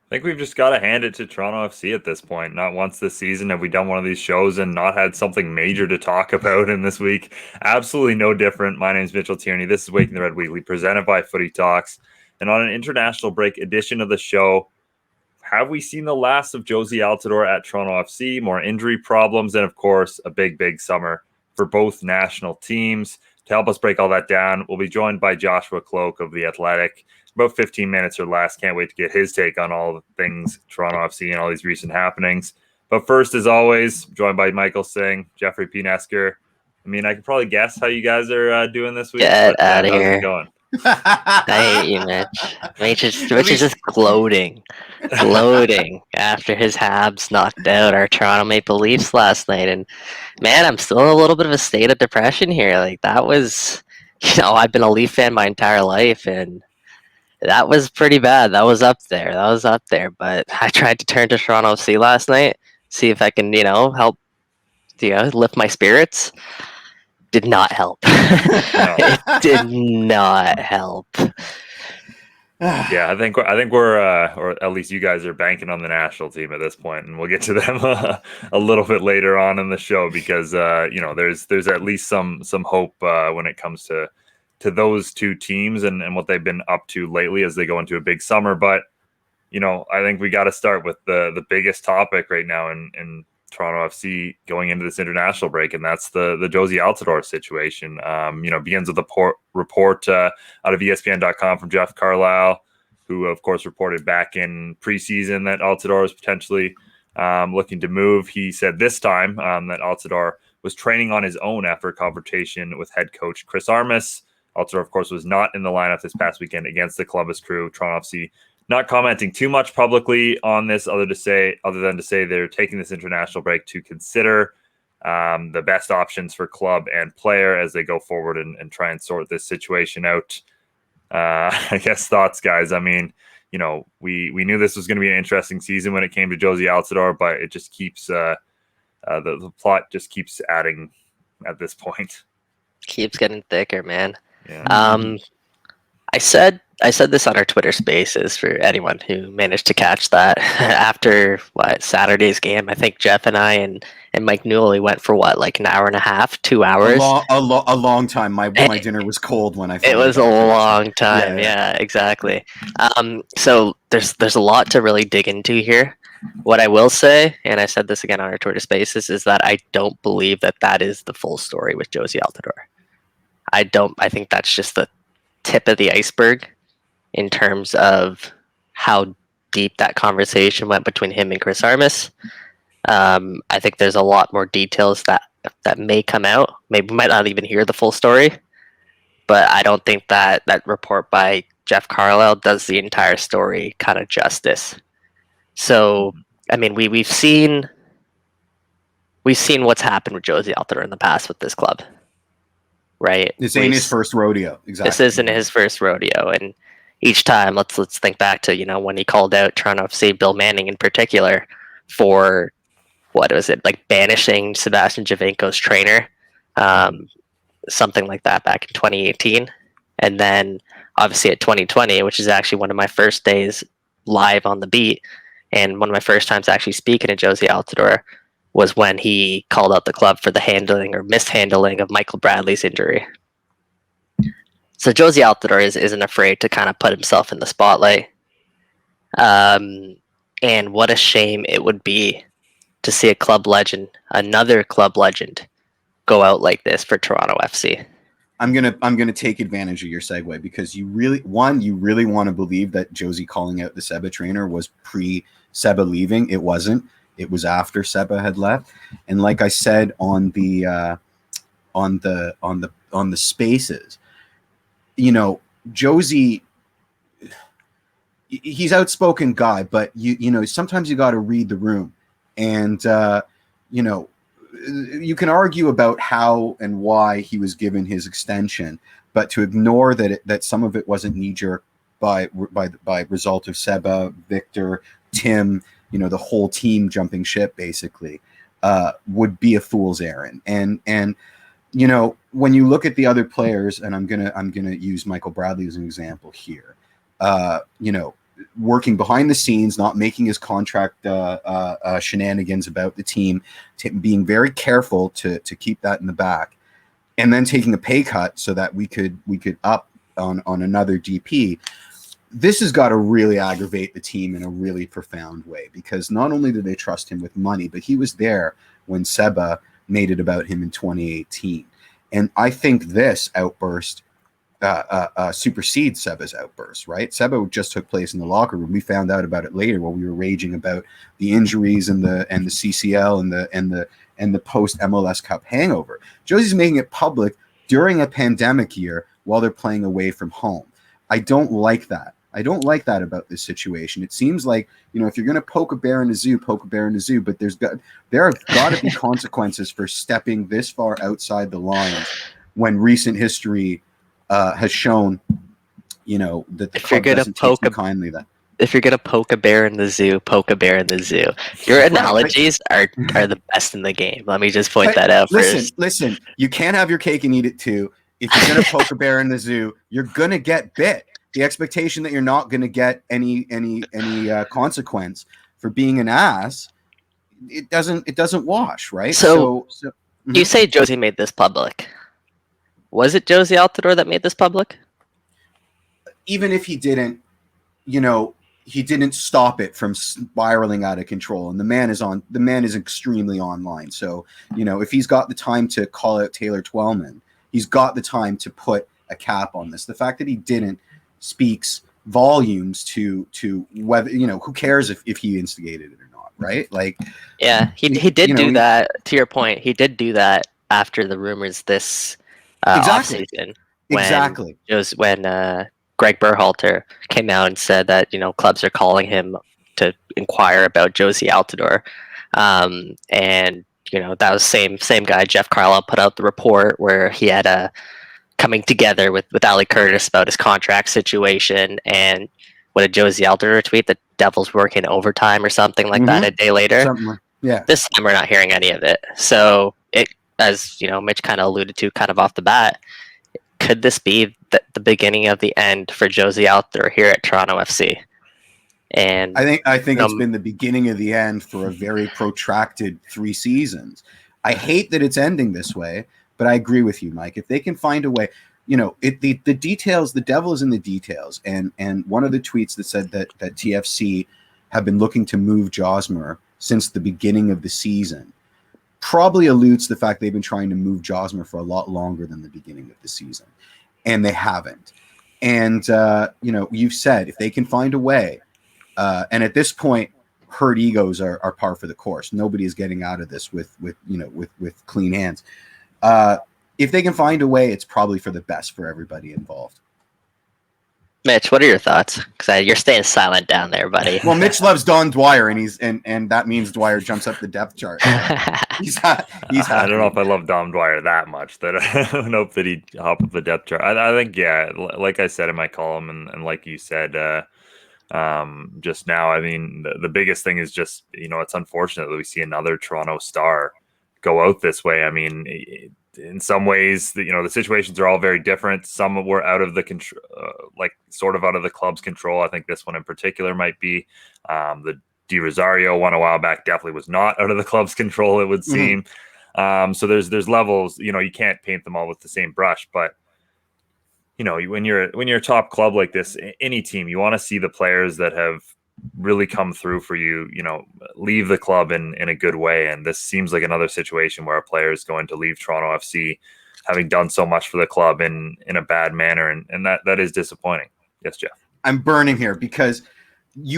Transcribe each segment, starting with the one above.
I think we've just got to hand it to Toronto FC at this point. Not once this season have we done one of these shows and not had something major to talk about in this week. Absolutely no different. My name is Mitchell Tierney. This is Waking the Red Weekly, presented by Footy Talks. And on an international break edition of the show, have we seen the last of Jozy Altidore at Toronto FC? More injury problems, and of course, a big summer for both national teams. To help us break all that down, we'll be joined by Joshua Kloke of The Athletic. About 15 minutes or less. Can't wait to get his take on all the things Toronto FC and all these recent happenings. But first, as always, joined by Michael Singh, Jeffrey P. Nesker. I mean, I can probably guess how you guys are doing this week. Get out of how's here. it going? I hate you, Mitch. Mitch is just gloating after his Habs knocked out our Toronto Maple Leafs last night. And man, I'm still in a little bit of a state of depression here. Like, that was, I've been a Leaf fan my entire life, and that was pretty bad. That was up there. But I tried to turn to Toronto FC last night, see if I can, help, lift my spirits. Did not help. It did not help. Yeah, I think we're or at least you guys are banking on the national team at this point, and we'll get to them a little bit later on in the show because there's at least some hope when it comes to those two teams and what they've been up to lately as they go into a big summer. But I think we got to start with the biggest topic right now in Toronto FC going into this international break, and that's the Jozy Altidore situation. Begins with a report out of ESPN.com from Jeff Carlisle, who of course reported back in preseason that Altidore was potentially looking to move. He said this time that Altidore was training on his own after a confrontation with head coach Chris Armas. Altidore, of course, was not in the lineup this past weekend against the Columbus Crew. Toronto FC not commenting too much publicly on this, other than to say they're taking this international break to consider the best options for club and player as they go forward and try and sort this situation out. I guess thoughts, guys. I mean, we knew this was going to be an interesting season when it came to Jozy Altidore, but it just keeps the plot just keeps adding at this point. Keeps getting thicker, man. Yeah. I said this on our Twitter Spaces for anyone who managed to catch that after Saturday's game. I think Jeff and I and Mike Newell went for an hour and a half, 2 hours. A long time. My dinner was cold when I. It was a long time. Yeah, exactly. So there's a lot to really dig into here. What I will say, and I said this again on our Twitter Spaces, is that I don't believe that is the full story with Jozy Altidore. I think that's just the tip of the iceberg in terms of how deep that conversation went between him and Chris Armas. I think there's a lot more details that may come out. Maybe we might not even hear the full story, but I don't think that report by Jeff Carlisle does the entire story kind of justice. So, I mean, we've seen what's happened with Jozy Altidore in the past with this club, right? This ain't his first rodeo. Exactly. This isn't his first rodeo, and each time, let's think back to when he called out Toronto FC, Bill Manning in particular, for what was it, like banishing Sebastian Javinko's trainer, something like that back in 2018, and then obviously at 2020, which is actually one of my first days live on the beat, and one of my first times actually speaking to Jozy Altidore was when he called out the club for the handling or mishandling of Michael Bradley's injury. So Jozy Altidore isn't afraid to kind of put himself in the spotlight. And what a shame it would be to see another club legend, go out like this for Toronto FC. I'm gonna take advantage of your segue because you really want to believe that Jozy calling out the Seba trainer was pre-Seba leaving. It wasn't. It was after Seba had left. And like I said on the spaces, Jozy, he's outspoken guy, but sometimes you got to read the room, and you can argue about how and why he was given his extension, but to ignore that some of it wasn't knee jerk by result of Seba, Victor, Tim, the whole team jumping ship basically, would be a fool's errand. And when you look at the other players, and I'm gonna use Michael Bradley as an example here, working behind the scenes, not making his contract shenanigans about the team, being very careful to keep that in the back, and then taking a pay cut so that we could up on another DP. This has got to really aggravate the team in a really profound way, because not only do they trust him with money, but he was there when Seba made it about him in 2018. And I think this outburst supersedes Seba's outburst, right? Seba just took place in the locker room. We found out about it later while we were raging about the injuries and the CCL and the post MLS Cup hangover. Jozy's making it public during a pandemic year while they're playing away from home. I don't like that. I don't like that about this situation. It seems like, if you're going to poke a bear in a zoo, poke a bear in a zoo, but there have got to be consequences for stepping this far outside the lines when recent history has shown, that the club doesn't take too kindly that. If you're gonna poke a bear in the zoo, poke a bear in the zoo. Your analogies are the best in the game. Let me just point that out first. Listen, you can't have your cake and eat it too. If you're gonna poke a bear in the zoo, you're gonna get bit. The expectation that you're not gonna get any consequence for being an ass, it doesn't wash, right? So you say Jozy made this public. Was it Jozy Altidore that made this public? Even if he didn't, he didn't stop it from spiraling out of control. And the man is extremely online. So, if he's got the time to call out Taylor Twellman, he's got the time to put a cap on this. The fact that he didn't speaks volumes to whether, who cares if he instigated it or not, right? Like, yeah, he did do that. To your point, he did do that after the rumors this offseason. When Greg Berhalter came out and said that clubs are calling him to inquire about Jozy Altidore, and that was same guy. Jeff Carlisle put out the report where he had a coming together with Ali Curtis about his contract situation, and what did Jozy Altidore tweet? The Devils working overtime or something like that a day later. Yeah. This time we're not hearing any of it. So it, as Mitch kind of alluded to, kind of off the bat, could this be the beginning of the end for Jozy Altidore here at Toronto FC? And I think it's been the beginning of the end for a very protracted 3 seasons. I hate that it's ending this way, but I agree with you, Mike. If they can find a way, the details, the devil is in the details. And one of the tweets that said that TFC have been looking to move Josmer since the beginning of the season probably alludes to the fact they've been trying to move Josmer for a lot longer than the beginning of the season, and they haven't. And you've said if they can find a way, and at this point, hurt egos are par for the course. Nobody is getting out of this with clean hands. If they can find a way, it's probably for the best for everybody involved. Mitch, what are your thoughts? Because you're staying silent down there, buddy. Well, Mitch loves Don Dwyer, and that means Dwyer jumps up the depth chart. He's happy. I don't know if I love Dom Dwyer that much that I don't know if that he'd hop up the depth chart. I think, yeah, like I said in my column, and like you said just now, I mean, the biggest thing is just, it's unfortunate that we see another Toronto star go out this way. I mean, in some ways, the situations are all very different. Some were out of the control, sort of out of the club's control. I think this one in particular might be. The Di Rosario one a while back definitely was not out of the club's control, it would seem. So there's levels. You can't paint them all with the same brush. But when you're a top club like this, any team, you want to see the players that have really come through for you, leave the club in a good way. And this seems like another situation where a player is going to leave Toronto FC having done so much for the club in a bad manner. And that is disappointing. Yes, Jeff. I'm burning here because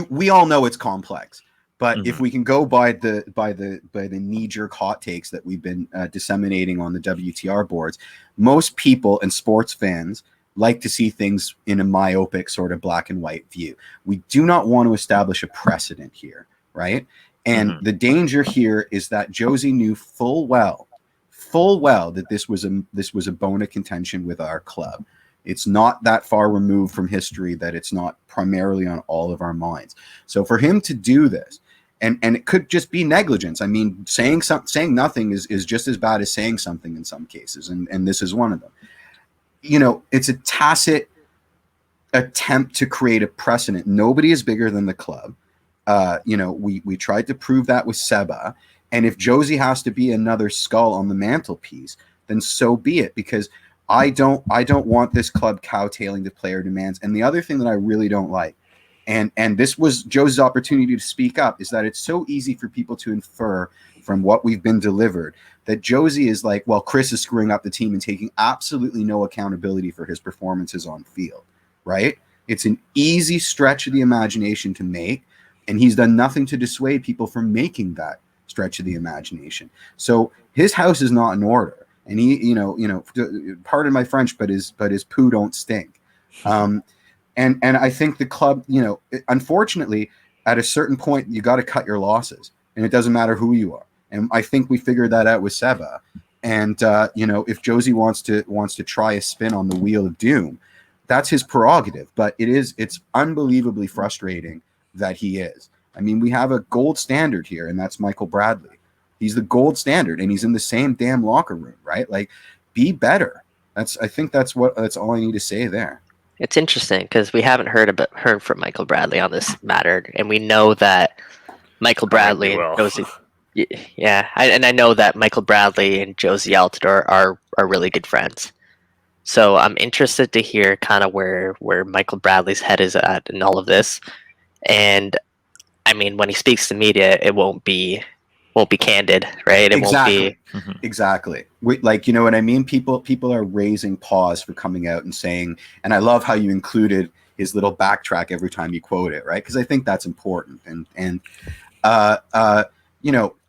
we all know it's complex, but if we can go by the knee-jerk hot takes that we've been disseminating on the WTR boards, most people and sports fans like to see things in a myopic sort of black and white view. We do not want to establish a precedent here, right? And the danger here is that Jozy knew full well that this was a bone of contention with our club. It's not that far removed from history that it's not primarily on all of our minds. So for him to do this, and it could just be negligence. I mean, saying nothing is just as bad as saying something in some cases, and this is one of them. It's a tacit attempt to create a precedent. Nobody is bigger than the club. We tried to prove that with Seba, and if Jozy has to be another skull on the mantelpiece, then so be it. Because I don't want this club cowtailing to player demands. And the other thing that I really don't like, and this was Jozy's opportunity to speak up, is that it's so easy for people to infer from what we've been delivered that Jozy is like, well, Chris is screwing up the team and taking absolutely no accountability for his performances on field, right? It's an easy stretch of the imagination to make, and he's done nothing to dissuade people from making that stretch of the imagination. So his house is not in order, and he, pardon my French, but his poo don't stink. And I think the club, unfortunately, at a certain point, you got to cut your losses, and it doesn't matter who you are. And I think we figured that out with Seba. And if Jozy wants to try a spin on the wheel of doom, that's his prerogative. But it's unbelievably frustrating that he is. I mean, we have a gold standard here, and that's Michael Bradley. He's the gold standard, and he's in the same damn locker room, right? Like, be better. I think that's all I need to say there. It's interesting because we haven't heard from Michael Bradley on this matter, and we know that Michael Bradley and Jozy. Yeah, I know that Michael Bradley and Jozy Altidore are really good friends. So I'm interested to hear kind of where Michael Bradley's head is at in all of this. And I mean, when he speaks to media, it won't be candid, right? It won't be exactly. You know what I mean? People are raising paws for coming out and saying, and I love how you included his little backtrack every time you quote it, right? Because I think that's important. And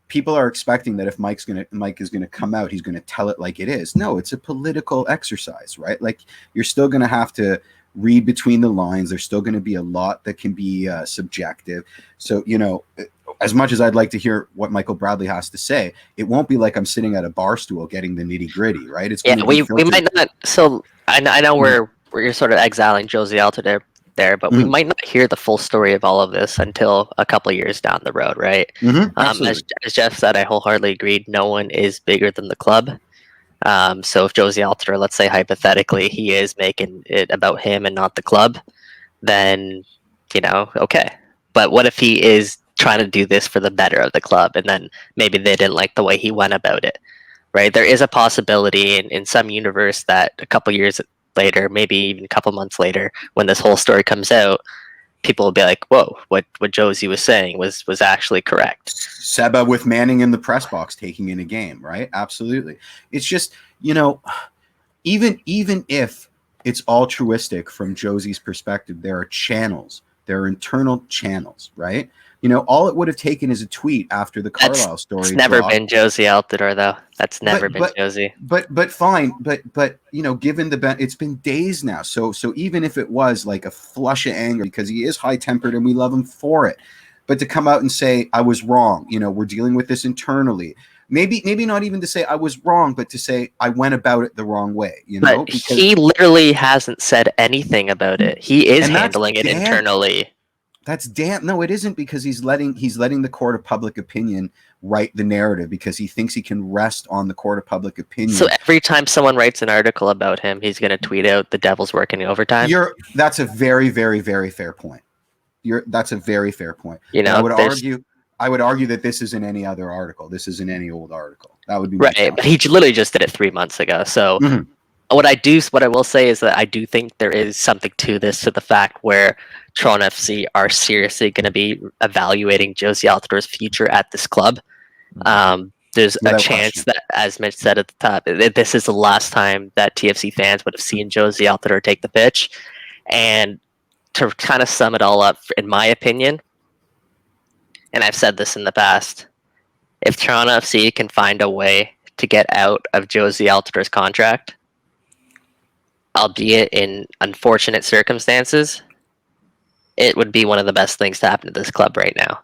people are expecting that if Mike is gonna come out, he's gonna tell it like it is. No, it's a political exercise, right? Like, you're still gonna have to read between the lines. There's still going to be a lot that can be subjective. So, as much as I'd like to hear what Michael Bradley has to say, it won't be like I'm sitting at a bar stool getting the nitty gritty, right? It's we might not. So I know where you're sort of exiling Jozy Altidore there, but we might not hear the full story of all of this until a couple of years down the road, right? As Jeff said, I wholeheartedly agreed. No one is bigger than the club. So if Jozy Altidore, let's say hypothetically, he is making it about him and not the club, then, okay. But what if he is trying to do this for the better of the club, and then maybe they didn't like the way he went about it, right? There is a possibility in some universe that a couple years later, maybe even a couple months later, when this whole story comes out, people will be like, whoa, what Jozy was saying was actually correct. Seba with Manning in the press box taking in a game, right? Absolutely. It's just, even if it's altruistic from Jozy's perspective, there are channels. There are internal channels, right? All it would have taken is a tweet after the Carlisle story. It's never been Jozy Altidore, though. That's never been Jozy. But fine. But given it's been days now. So even if it was like a flush of anger, because he is high tempered and we love him for it, but to come out and say I was wrong, we're dealing with this internally. Maybe not even to say I was wrong, but to say I went about it the wrong way. But he literally hasn't said anything about it. He is handling it internally. That's no, it isn't, because he's letting the court of public opinion write the narrative, because he thinks he can rest on the court of public opinion. So every time someone writes an article about him, he's going to tweet out the devil's working overtime. That's a very, very, very fair point. That's a very fair point. I would argue that this isn't any other article. This isn't any old article. That would be right. But he literally just did it 3 months ago. So what I will say is that I do think there is something to this, to the fact where Toronto FC are seriously going to be evaluating Jozy Altidore's future at this club. There's a chance that, as Mitch said at the top, this is the last time that TFC fans would have seen Jozy Altidore take the pitch. And to kind of sum it all up, in my opinion, and I've said this in the past, if Toronto FC can find a way to get out of Jozy Altidore's contract, albeit in unfortunate circumstances, it would be one of the best things to happen to this club right now,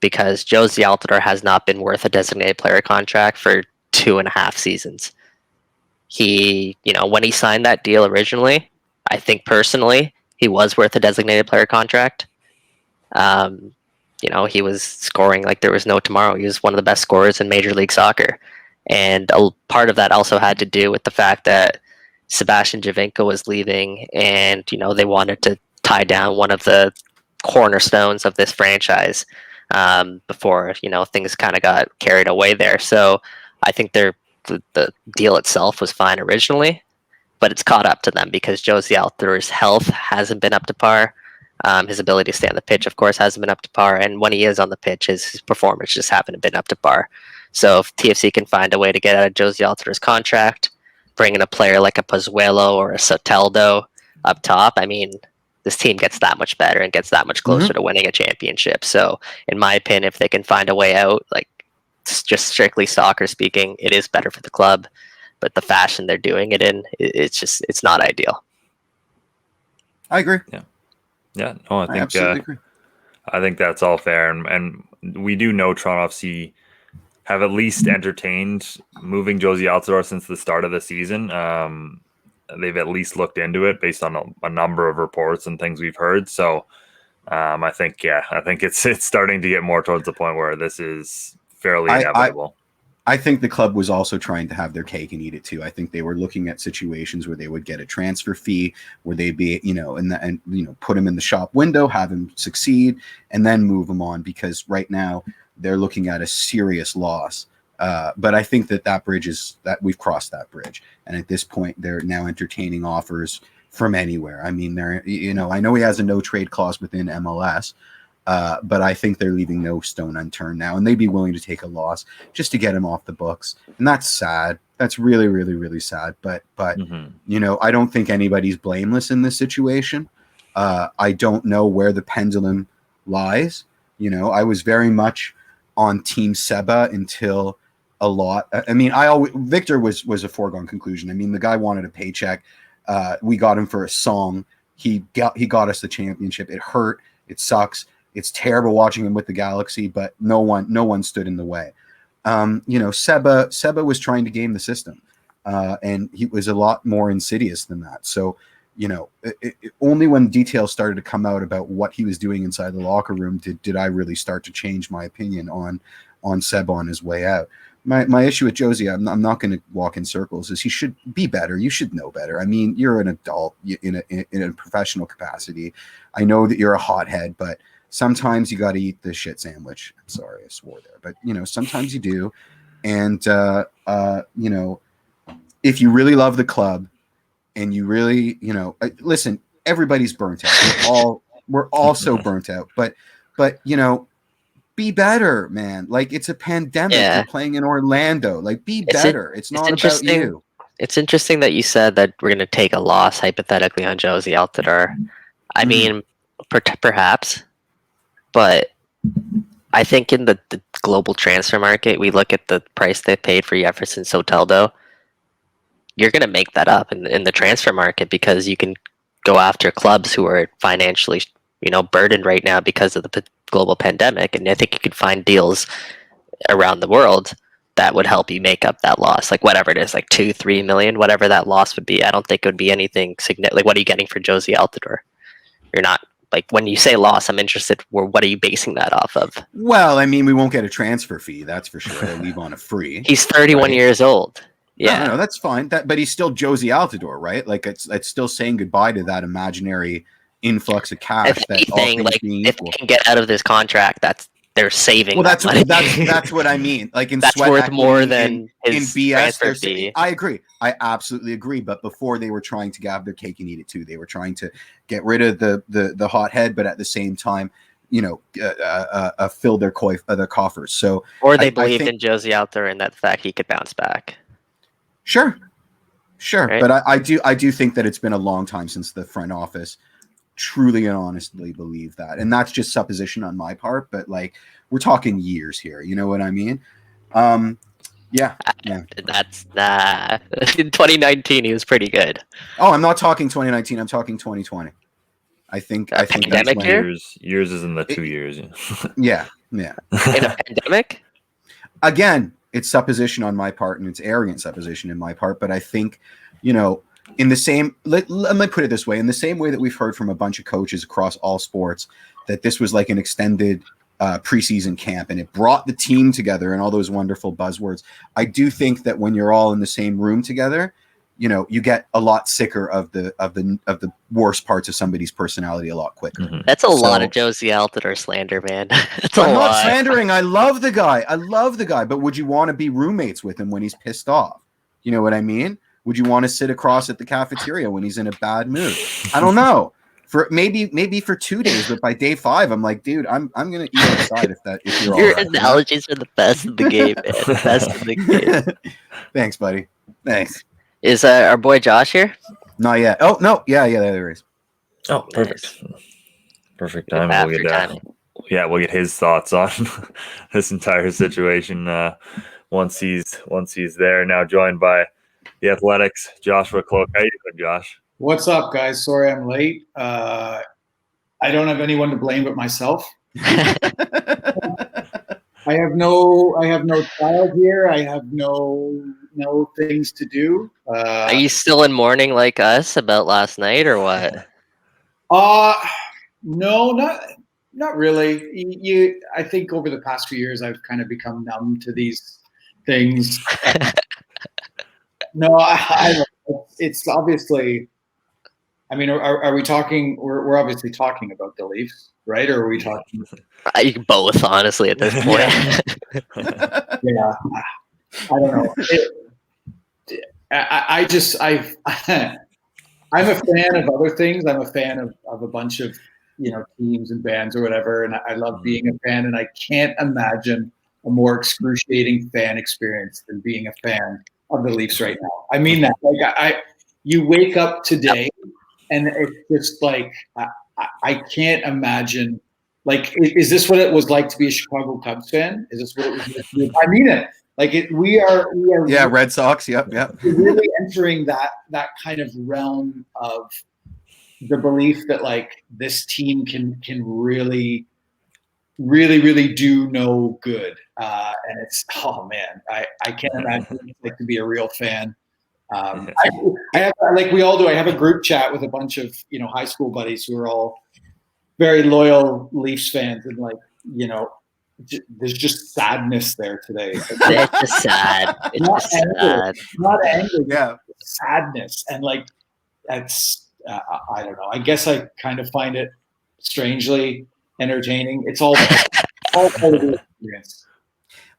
because Jozy Altidore has not been worth a designated player contract for 2.5 seasons. He, when he signed that deal originally, I think personally he was worth a designated player contract. He was scoring like there was no tomorrow. He was one of the best scorers in Major League Soccer. And a part of that also had to do with the fact that Sebastian Giovinco was leaving, and they wanted to tie down one of the cornerstones of this franchise before things kind of got carried away there. So I think the deal itself was fine originally, but it's caught up to them because Jozy Altidor's health hasn't been up to par. His ability to stay on the pitch, of course, hasn't been up to par, and when he is on the pitch, his performance just haven't been up to par. So if TFC can find a way to get out of Jozy Altidor's contract, bring in a player like a Pozuelo or a Soteldo up top, I mean, this team gets that much better and gets that much closer to winning a championship. So in my opinion, if they can find a way out, like just strictly soccer speaking, it is better for the club. But the fashion they're doing it in, it's not ideal. I agree. Yeah. No, I absolutely agree. I think that's all fair, and we do know Toronto FC have at least entertained moving Jozy Altidore since the start of the season. They've at least looked into it based on a number of reports and things we've heard. So I think it's starting to get more towards the point where this is fairly inevitable. I think the club was also trying to have their cake and eat it too. I think they were looking at situations where they would get a transfer fee, where they'd be, put him in the shop window, have him succeed, and then move him on. Because right now they're looking at a serious loss. But I think that we've crossed that bridge, and at this point they're now entertaining offers from anywhere. I mean, I know he has a no trade clause within MLS. But I think they're leaving no stone unturned now, and they'd be willing to take a loss just to get him off the books. And that's sad. That's really, really, really sad. But I don't think anybody's blameless in this situation. I don't know where the pendulum lies. I was very much on Team Seba until a lot. I mean, Victor was a foregone conclusion. I mean, the guy wanted a paycheck. We got him for a song. He got us the championship. It hurt. It sucks. It's terrible watching him with the Galaxy, but no one stood in the way. Seba was trying to game the system, and he was a lot more insidious than that. So, only when details started to come out about what he was doing inside the locker room did I really start to change my opinion on Seba on his way out. My issue with Jozy, I'm not going to walk in circles, is he should be better. You should know better. I mean, you're an adult in a professional capacity. I know that you're a hothead, but sometimes you got to eat the shit sandwich. I'm sorry, I swore there, but sometimes you do. And if you really love the club and you really, listen, everybody's burnt out. We're all so burnt out, but be better, man. Like, it's a pandemic. Yeah. You're playing in Orlando. Like, be better. It's not about you. It's interesting that you said that we're going to take a loss hypothetically on Jozy Altidore. I mean, perhaps. But I think in the global transfer market, we look at the price they paid for Jefferson Soteldo. You're going to make that up in the transfer market because you can go after clubs who are financially, burdened right now because of the global pandemic. And I think you could find deals around the world that would help you make up that loss. Like whatever it is, like 2-3 million, whatever that loss would be. I don't think it would be anything significant. Like, what are you getting for Jozy Altidore? You're not. Like, when you say loss, I'm interested. What are you basing that off of? Well, I mean, we won't get a transfer fee. That's for sure. They'll leave on a free. He's 31 years old. Yeah, no, that's fine. But he's still Jozy Altidore, right? Like, it's still saying goodbye to that imaginary influx of cash. If anything, like, if they can get out of this contract, they're saving. Well, that's what I mean. Like, in that's sweat worth equity, more than in his BS. fee. I agree. I absolutely agree. But before, they were trying to have their cake and eat it too. They were trying to get rid of the hothead, but at the same time, fill their coffers. So, or they believed in Jozy Altidore and that fact he could bounce back. Sure, right? But I do think that it's been a long time since the front office truly and honestly believe that, and that's just supposition on my part, but like, we're talking years here, you know what I mean? That's in 2019 he was pretty good. Oh, I'm not talking 2019, I'm talking 2020. I think pandemic years is in the 2 years. Yeah. In a pandemic, again, it's supposition on my part, and it's arrogant supposition in my part, but I think, in the same, let me put it this way, in the same way that we've heard from a bunch of coaches across all sports that this was like an extended preseason camp and it brought the team together and all those wonderful buzzwords, I do think that when you're all in the same room together, you get a lot sicker of the worst parts of somebody's personality a lot quicker. Mhm. That's a lot So- of Jozy Altidore slander, man. That's a I'm not lot. slandering. I love the guy. But would you want to be roommates with him when he's pissed off? You know what I mean? Would you want to sit across at the cafeteria when he's in a bad mood? I don't know. For maybe for 2 days, but by day 5, I'm like, dude, I'm gonna eat outside if you're all Your right. analogies are the best in the game, man. The best in the game. Thanks, buddy. Thanks. Is our boy Josh here? Not yet. Oh no, yeah, there is. Oh, perfect. Perfect time. After We'll get timing. we'll get his thoughts on this entire situation once he's there. Now joined by the Athletics, Joshua Kloke. How you doing, Josh? What's up, guys? Sorry I'm late. I don't have anyone to blame but myself. I have no child here. I have no things to do. Are you still in mourning like us about last night, or what? No, not really. I think over the past few years I've kind of become numb to these things. No, it's obviously. I mean, are we talking? We're obviously talking about the Leafs, right? Or are we talking? Both, honestly, at this point. Yeah, I don't know. I'm a fan of other things. I'm a fan of a bunch of teams and bands or whatever, and I love being a fan. And I can't imagine a more excruciating fan experience than being a fan of the Leafs right now. I mean that. Like you wake up today. And it's just like I can't imagine. Like, is this what it was like to be a Chicago Cubs fan? Is this what it was like to be? I mean it. Like we are. Yeah, Red Sox. Yep. We're really entering that kind of realm of the belief that like this team can really, really, really do no good. And it's man, I can't imagine what it's like to be a real fan. I have, like we all do. I have a group chat with a bunch of high school buddies who are all very loyal Leafs fans, and like there's just sadness there today. It's just sad. It's Not just anger, sad. not anger, Yeah. sadness, and like that's I don't know. I guess I kind of find it strangely entertaining. It's all part of the experience.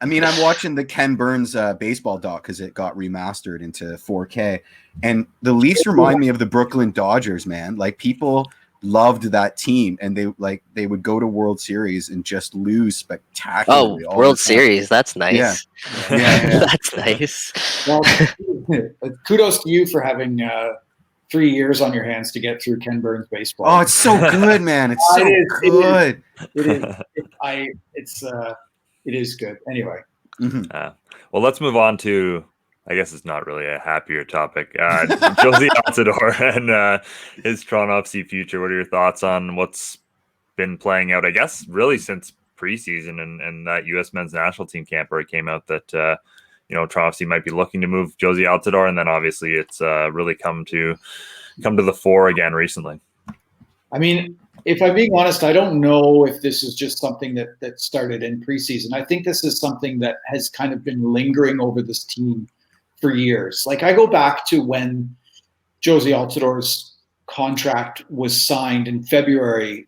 I mean, I'm watching the Ken Burns baseball doc because it got remastered into 4K, and the Leafs remind me of the Brooklyn Dodgers, man. Like people loved that team, and they would go to World Series and just lose spectacularly. Oh, World Series. That's nice. Yeah. That's nice. Well, kudos to you for having 3 years on your hands to get through Ken Burns baseball. Oh, it's so good, man. It's so good. It is good. Anyway. Mm-hmm. Well, let's move on to, I guess it's not really a happier topic. Jozy Altidore and his Toronto FC future. What are your thoughts on what's been playing out, I guess, really since preseason and that U.S. men's national team camp where it came out that, Toronto FC might be looking to move Jozy Altidore, and then obviously it's really come to the fore again recently. I mean, if I'm being honest, I don't know if this is just something that started in preseason. I think this is something that has kind of been lingering over this team for years. Like I go back to when Jozy Altidore's contract was signed in February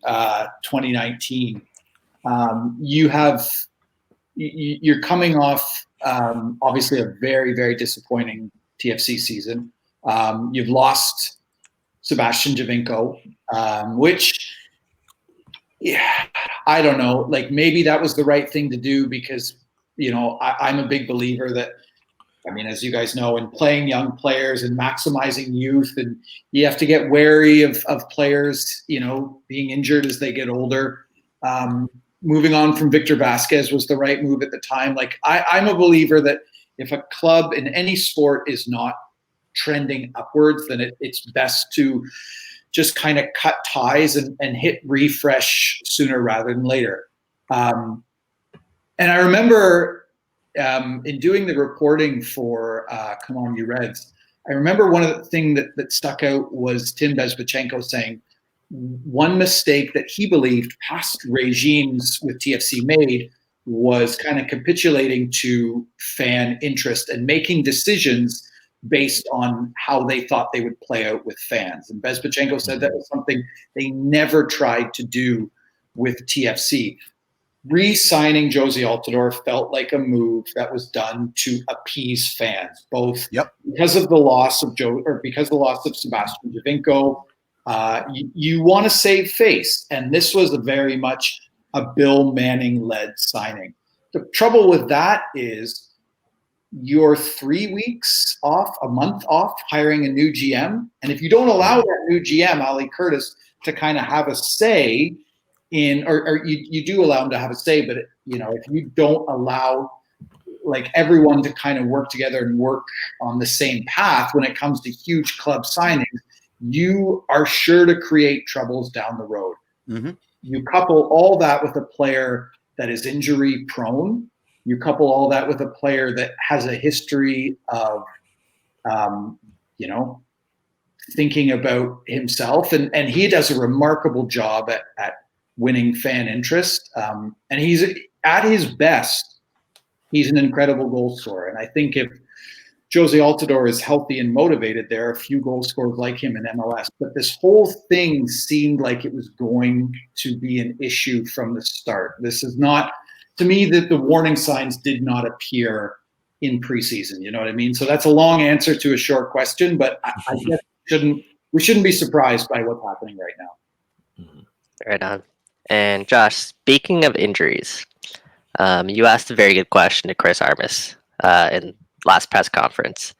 2019. You're coming off obviously a very, very disappointing TFC season. You've lost Sebastian Giovinco, which, yeah, I don't know. Like maybe that was the right thing to do because, I'm a big believer that, I mean, as you guys know, in playing young players and maximizing youth, and you have to get wary of players, being injured as they get older. Moving on from Victor Vasquez was the right move at the time. Like I'm a believer that if a club in any sport is not trending upwards, then it's best to just kind of cut ties and hit refresh sooner rather than later. And I remember in doing the reporting for Come On You Reds, I remember one of the things that stuck out was Tim Bezbatchenko saying one mistake that he believed past regimes with TFC made was kind of capitulating to fan interest and making decisions based on how they thought they would play out with fans. And Bezbachenko said that was something they never tried to do with TFC. Re-signing Jozy Altidore felt like a move that was done to appease fans, both because of the loss of Sebastian Giovinco. You want to save face, and this was very much a Bill Manning-led signing. The trouble with that is you're 3 weeks off, a month off, hiring a new GM, and if you don't allow that new GM, Ali Curtis, to kind of have a say in, or you do allow him to have a say, but if you don't allow like everyone to kind of work together and work on the same path when it comes to huge club signings, you are sure to create troubles down the road. Mm-hmm. You couple all that with a player that is injury prone. You couple all that with a player that has a history of, thinking about himself, and he does a remarkable job at winning fan interest. And he's at his best. He's an incredible goal scorer. And I think if Jozy Altidore is healthy and motivated, there are a few goal scorers like him in MLS. But this whole thing seemed like it was going to be an issue from the start. This is not, to me, that the warning signs did not appear in preseason. You know what I mean? So that's a long answer to a short question, but I guess we shouldn't be surprised by what's happening right now. Right on. And Josh, speaking of injuries, you asked a very good question to Chris Armas in last press conference,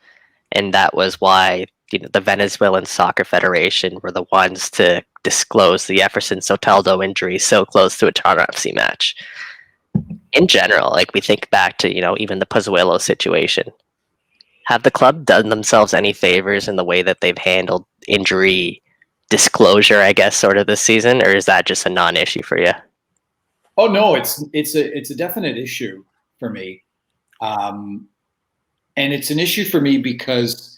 and that was why the Venezuelan Soccer Federation were the ones to disclose the Jefferson Soteldo injury so close to a Toronto FC match. In general, like we think back to even the Pozuelo situation, have the club done themselves any favors in the way that they've handled injury disclosure, I guess, sort of this season, or is that just a non-issue for you? Oh no, it's a definite issue for me, and it's an issue for me because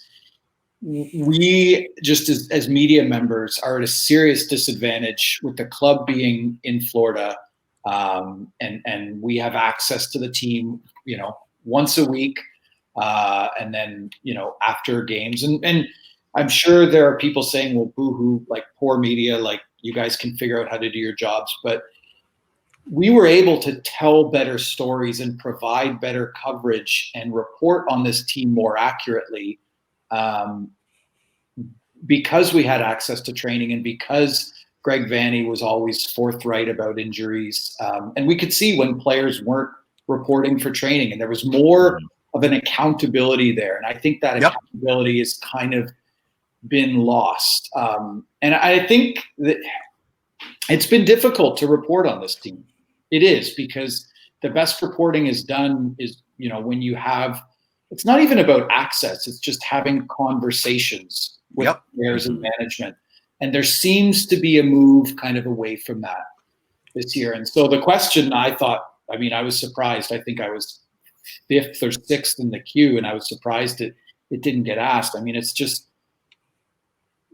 we just as media members are at a serious disadvantage with the club being in Florida, and we have access to the team, once a week, and then after games, and I'm sure there are people saying, well, boo-hoo, like poor media, like you guys can figure out how to do your jobs. But we were able to tell better stories and provide better coverage and report on this team more accurately because we had access to training and because Greg Vanney was always forthright about injuries. And we could see when players weren't reporting for training, and there was more of an accountability there. And I think that accountability is kind of been lost. And I think that it's been difficult to report on this team. It is, because the best reporting is done is, when you have, it's not even about access, it's just having conversations with players and management. And there seems to be a move kind of away from that this year. And so the question, I was surprised. I think I was 5th or 6th in the queue, and I was surprised it didn't get asked. I mean, it's just,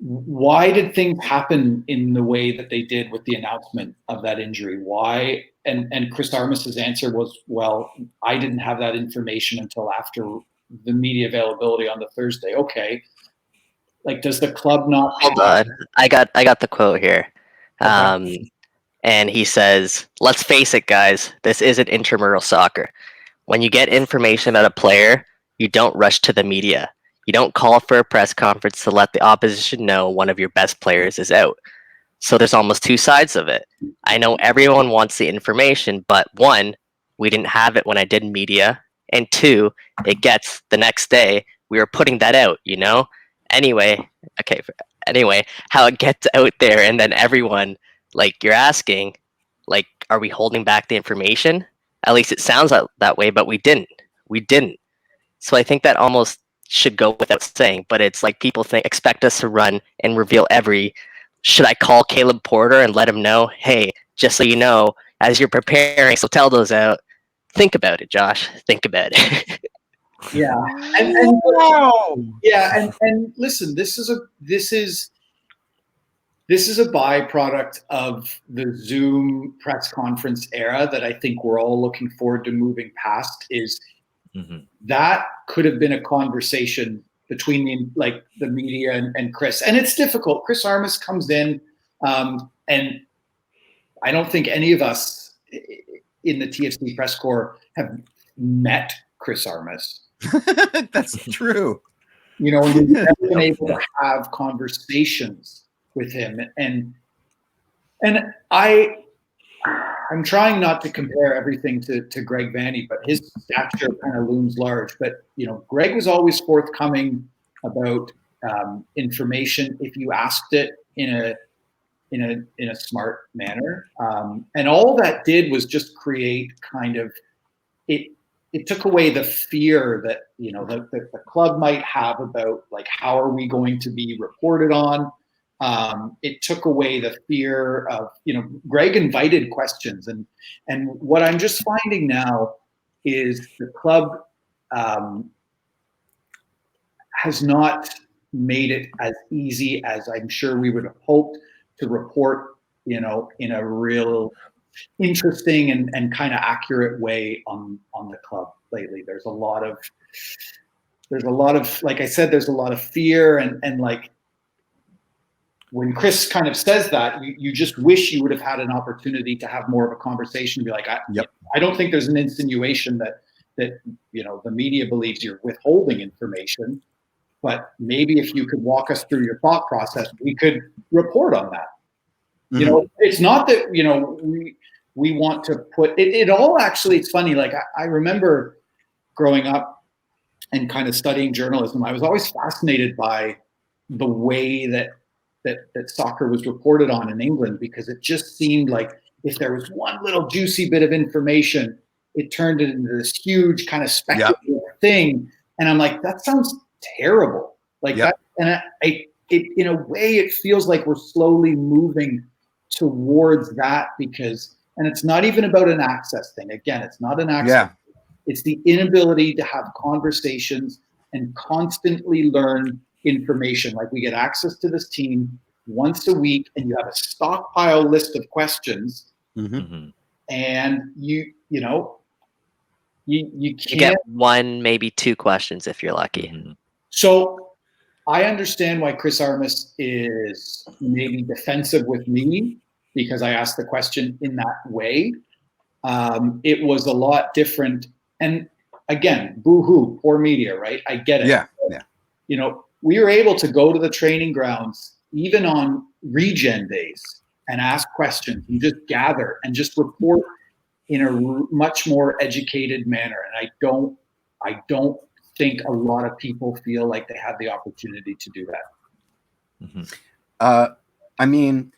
why did things happen in the way that they did with the announcement of that injury? Why? And Chris Armas's answer was, well, I didn't have that information until after the media availability on the Thursday. Okay. Like, does the club not? Hold on. I got the quote here. Okay. And he says, let's face it, guys, this isn't intramural soccer. When you get information about a player, you don't rush to the media. You don't call for a press conference to let the opposition know one of your best players is out. So there's almost two sides of it. I know everyone wants the information, but 1, we didn't have it when I did media, and 2, it gets the next day, we were putting that out, Anyway, how it gets out there, and then everyone, like, you're asking, like, are we holding back the information? At least it sounds that way, but we didn't. So I think that almost should go without saying, but it's like people expect us to run and reveal should I call Caleb Porter and let him know, hey, just so you know, as you're preparing Soteldo's out, think about it, Josh. Think about it. Yeah. And listen, this is a byproduct of the Zoom press conference era that I think we're all looking forward to moving past. Is that could have been a conversation between the media and Chris. And it's difficult. Chris Armas comes in, and I don't think any of us in the TFC press corps have met Chris Armas. That's true. You know, we've never been able to have conversations with him. And I'm trying not to compare everything to Greg Vanney, but his stature kind of looms large. But, you know, Greg was always forthcoming about information if you asked it in a smart manner. And all that did was just create kind of it took away the fear that, you know, the club might have about, like, how are we going to be reported on? It took away the fear of, you know, Greg invited questions. And what I'm just finding now is the club has not made it as easy as I'm sure we would have hoped to report, you know, in a real interesting and kind of accurate way on the club lately. There's a lot of, like I said, there's a lot of fear and like, when Chris kind of says that, you just wish you would have had an opportunity to have more of a conversation, be like, I don't think there's an insinuation that you know, the media believes you're withholding information, but maybe if you could walk us through your thought process, we could report on that. You know, it's not that, you know, we want to put it all. Actually, it's funny. Like I remember growing up and kind of studying journalism, I was always fascinated by the way that soccer was reported on in England, because it just seemed like if there was one little juicy bit of information, it turned it into this huge kind of speculative thing. And I'm like, that sounds terrible. Like that. And it in a way, it feels like we're slowly moving towards that, because, and it's not even about an access thing. Again, it's not an access. It's the inability to have conversations and constantly learn information. Like, we get access to this team once a week, and you have a stockpile list of questions, and you can't get one, maybe two questions if you're lucky. So I understand why Chris Armas is maybe defensive with me, because I asked the question in that way. It was a lot different. And again, boo-hoo, poor media, right? I get it. Yeah. You know, we were able to go to the training grounds, even on regen days, and ask questions and just gather and just report in a much more educated manner. And I don't think a lot of people feel like they have the opportunity to do that. I mean,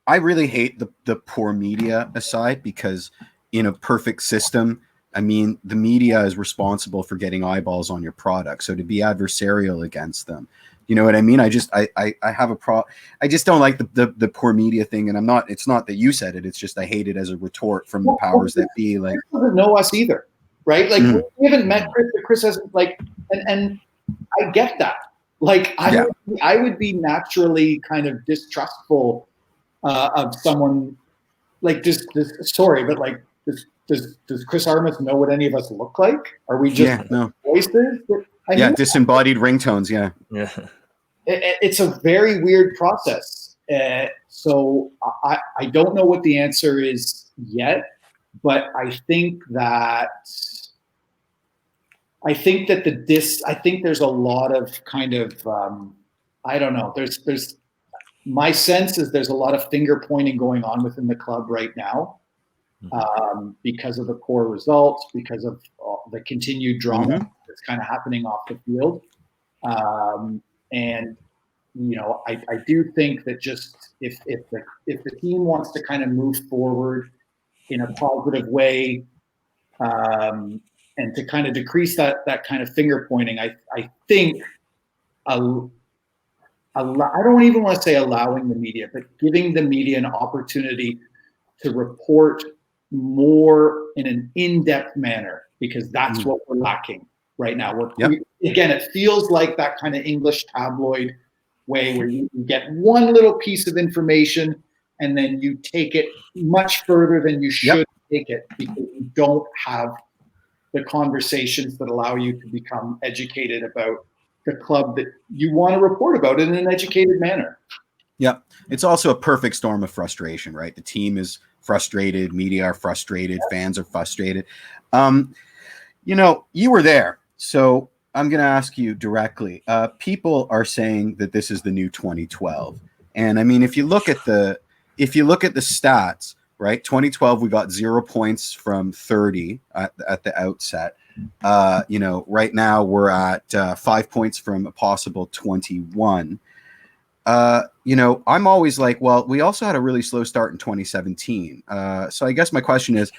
I really hate the poor media aside, because in a perfect system, I mean, the media is responsible for getting eyeballs on your product. So to be adversarial against them, you know what I mean? I have a I just don't like the poor media thing. And it's not that you said it. It's just, I hate it as a retort from the powers that be. Like, Chris doesn't know us either, right? Like, we haven't met Chris, but Chris hasn't, like, and I get that. Like, I would be naturally kind of distrustful of someone like this. Sorry, but like, does Chris Armas know what any of us look like? Are we just voices? Disembodied ringtones. Yeah. It's a very weird process. So I don't know what the answer is yet, but I think that there's a lot of kind of I don't know. There's my sense is there's a lot of finger pointing going on within the club right now, because of the poor results, because of the continued drama that's kind of happening off the field. And, you know, I do think that just if the team wants to kind of move forward in a positive way, and to kind of decrease that kind of finger pointing, I think I don't even want to say allowing the media, but giving the media an opportunity to report more in an in-depth manner, because that's what we're lacking right now. Again, it feels like that kind of English tabloid way where you get one little piece of information and then you take it much further than you should take it, because you don't have the conversations that allow you to become educated about the club that you want to report about in an educated manner. Yeah, it's also a perfect storm of frustration, right? The team is frustrated, media are frustrated, fans are frustrated. You were there, so I'm going to ask you directly. People are saying that this is the new 2012, and I mean, if you look at the stats, right? 2012, we got 0 points from 30 at the outset. Right now we're at 5 points from a possible 21. I'm always like, well, we also had a really slow start in 2017. So I guess my question is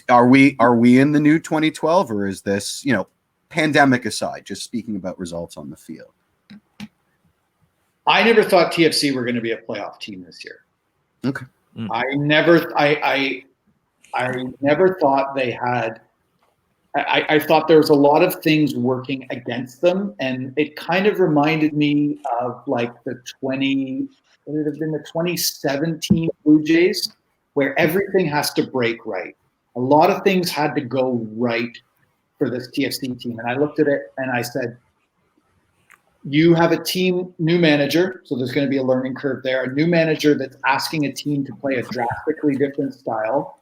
are we in the new 2012, or is this, pandemic aside, just speaking about results on the field? I never thought TFC were going to be a playoff team this year. Okay. I never thought they had. I thought there was a lot of things working against them, and it kind of reminded me of like the 2017 Blue Jays, where everything has to break right. A lot of things had to go right for this TFC team, and I looked at it and I said, you have a team, new manager, so there's going to be a learning curve there. A new manager that's asking a team to play a drastically different style,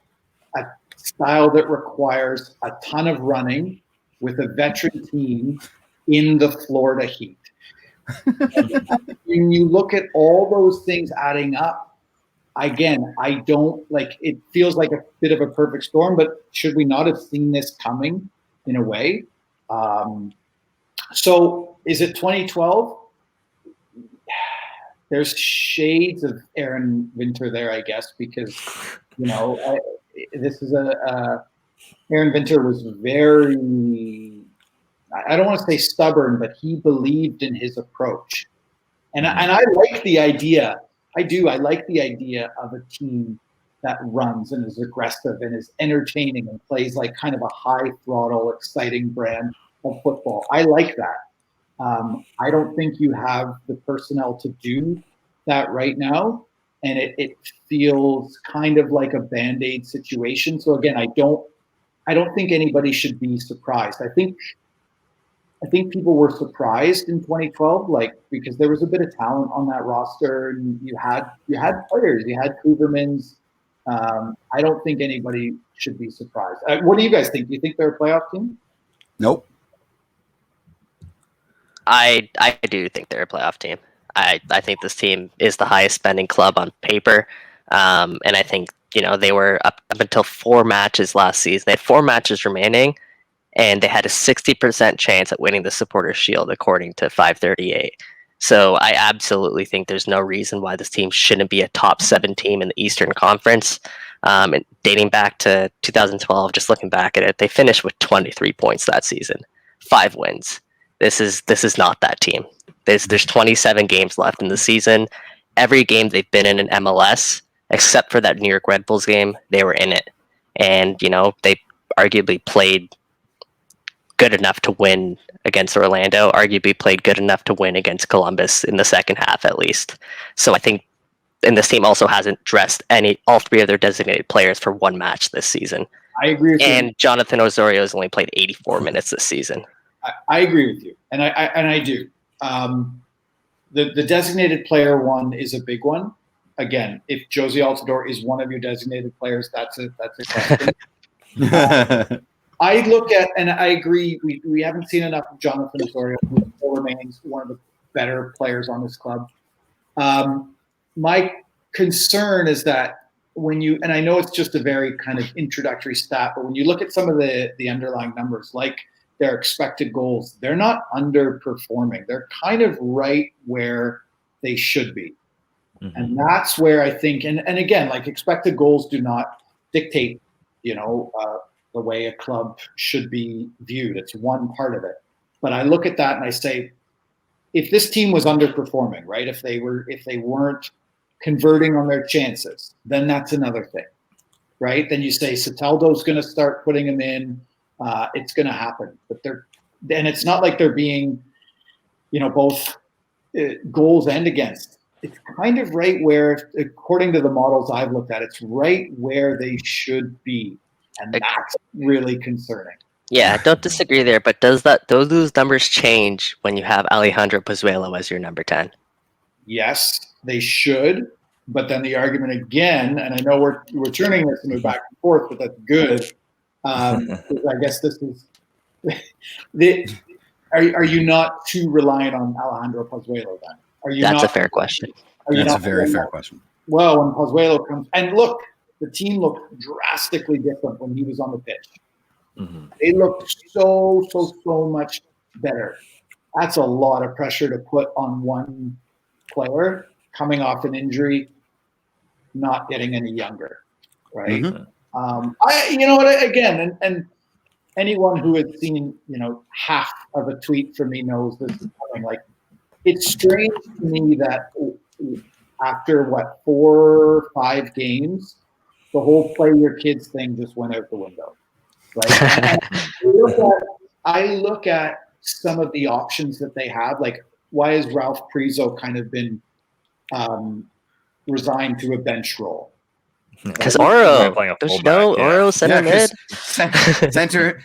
a style that requires a ton of running with a veteran team in the Florida heat. When you look at all those things adding up, again, I don't like, it feels like a bit of a perfect storm, but should we not have seen this coming in a way? So is it 2012? There's shades of Aaron Winter there, I guess, because, this is Aaron Winter was very, I don't want to say stubborn, but he believed in his approach. And I like the idea. I do. I like the idea of a team that runs and is aggressive and is entertaining and plays like kind of a high throttle, exciting brand of football. I like that. I don't think you have the personnel to do that right now. And it feels kind of like a Band-Aid situation. So again, I don't think anybody should be surprised. I think people were surprised in 2012, because there was a bit of talent on that roster, and you had players, you had Kubermans. I don't think anybody should be surprised. What do you guys think? Do you think they're a playoff team? Nope. I do think they're a playoff team. I think this team is the highest spending club on paper. And I think, they were up until 4 matches last season. They had 4 matches remaining, and they had a 60% chance at winning the Supporters' Shield, according to 538. So I absolutely think there's no reason why this team shouldn't be a top 7 team in the Eastern Conference. And dating back to 2012, just looking back at it, they finished with 23 points that season, 5 wins. This is not that team. There's 27 games left in the season. Every game they've been in MLS, except for that New York Red Bulls game, they were in it. And, they arguably played good enough to win against Orlando, arguably played good enough to win against Columbus in the second half at least. So I think, and this team also hasn't dressed all 3 of their designated players for 1 match this season. I agree with you. And Jonathan Osorio has only played 84 minutes this season. I agree with you, and I do. The designated player one is a big one. Again, if Jozy Altidore is one of your designated players, that's a question. I look at, and I agree, we haven't seen enough of Jonathan Osorio, who still remains one of the better players on this club. My concern is that and I know it's just a very kind of introductory stat, but when you look at some of the underlying numbers, like their expected goals, they're not underperforming. They're kind of right where they should be. Mm-hmm. And that's where I think, and again, like expected goals do not dictate, the way a club should be viewed. It's one part of it. But I look at that and I say, if this team was underperforming, right? If they weren't converting on their chances, then that's another thing, right? Then you say Soteldo's going to start putting them in. It's going to happen, but it's not like they're being, both goals and against. It's kind of right where, according to the models I've looked at, it's right where they should be, and that's really concerning. Yeah, don't disagree there, but does those numbers change when you have Alejandro Pozuelo as your number 10? Yes, they should. But then the argument again, and I know we're turning this into back and forth, but that's good. I guess this is are you not too reliant on Alejandro Pozuelo then? Are you That's not? a fair question. That's a very fair question. Well, when Pozuelo comes, and look, the team looked drastically different when he was on the pitch. Mm-hmm. They looked so much better. That's a lot of pressure to put on one player coming off an injury, not getting any younger, right? Mm-hmm. You know what? Again, and anyone who has seen half of a tweet from me knows this is coming. Like, it's strange to me that after 4 or 5 games, the whole play your kids thing just went out the window, right? I look at some of the options that they have. Like, why has Ralph Priso kind of been resigned to a bench role? Because Oro, playing a there's fullback, no Oro center mid. Center.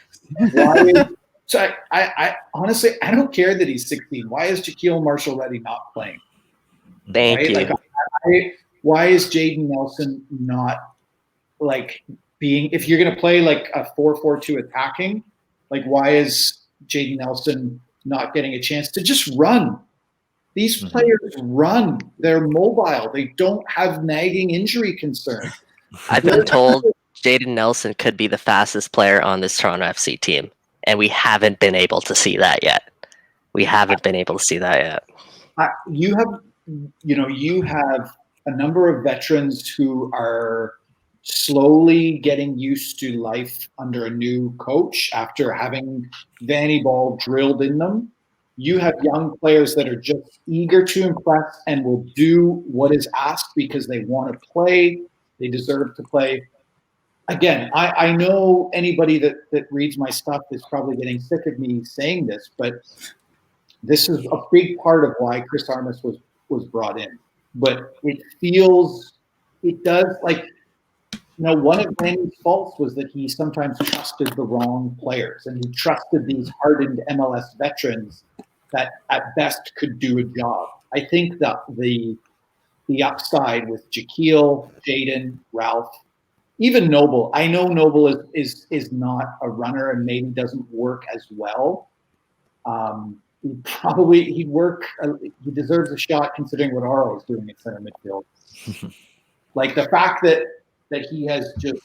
So I honestly, I don't care that he's 16. Why is Shaquille Marshall-Reddy not playing? Thank you. Like, why is Jaden Nelson not being? If you're going to play like a 4-4-2 attacking, like, why is Jaden Nelson not getting a chance to just run? These players run. They're mobile. They don't have nagging injury concerns. I've been told Jaden Nelson could be the fastest player on this Toronto FC team, and we haven't been able to see that yet. You have a number of veterans who are slowly getting used to life under a new coach after having Vanny Ball drilled in them. You have young players that are just eager to impress and will do what is asked because they want to play. They deserve to play. Again, I know anybody that reads my stuff is probably getting sick of me saying this, but this is a big part of why Chris Armas was brought in. But it does, like, one of Vanny's faults was that he sometimes trusted the wrong players, and he trusted these hardened MLS veterans that at best could do a job. I think that the upside with Shaquille, Jaden, Ralph, even Noble. I know Noble is not a runner and maybe doesn't work as well. He deserves a shot considering what Aro is doing at center midfield. Like, the fact that he has just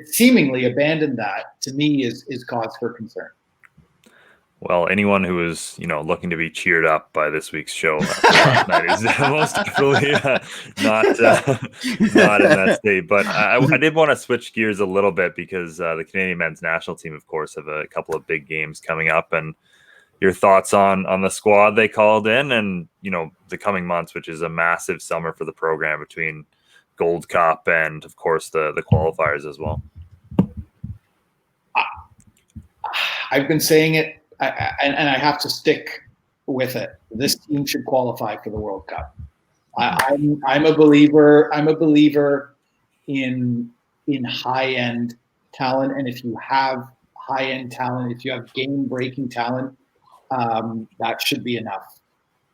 seemingly abandoned that, to me is cause for concern. Well, anyone who is, looking to be cheered up by this week's show last night is most definitely not in that state. But I did want to switch gears a little bit because the Canadian men's national team, of course, have a couple of big games coming up, and your thoughts on the squad they called in, and the coming months, which is a massive summer for the program between Gold Cup and, of course, the qualifiers as well. I've been saying it. And I have to stick with it. This team should qualify for the World Cup. I'm a believer. I'm a believer in high end talent, and if you have high end talent, if you have game breaking talent, that should be enough.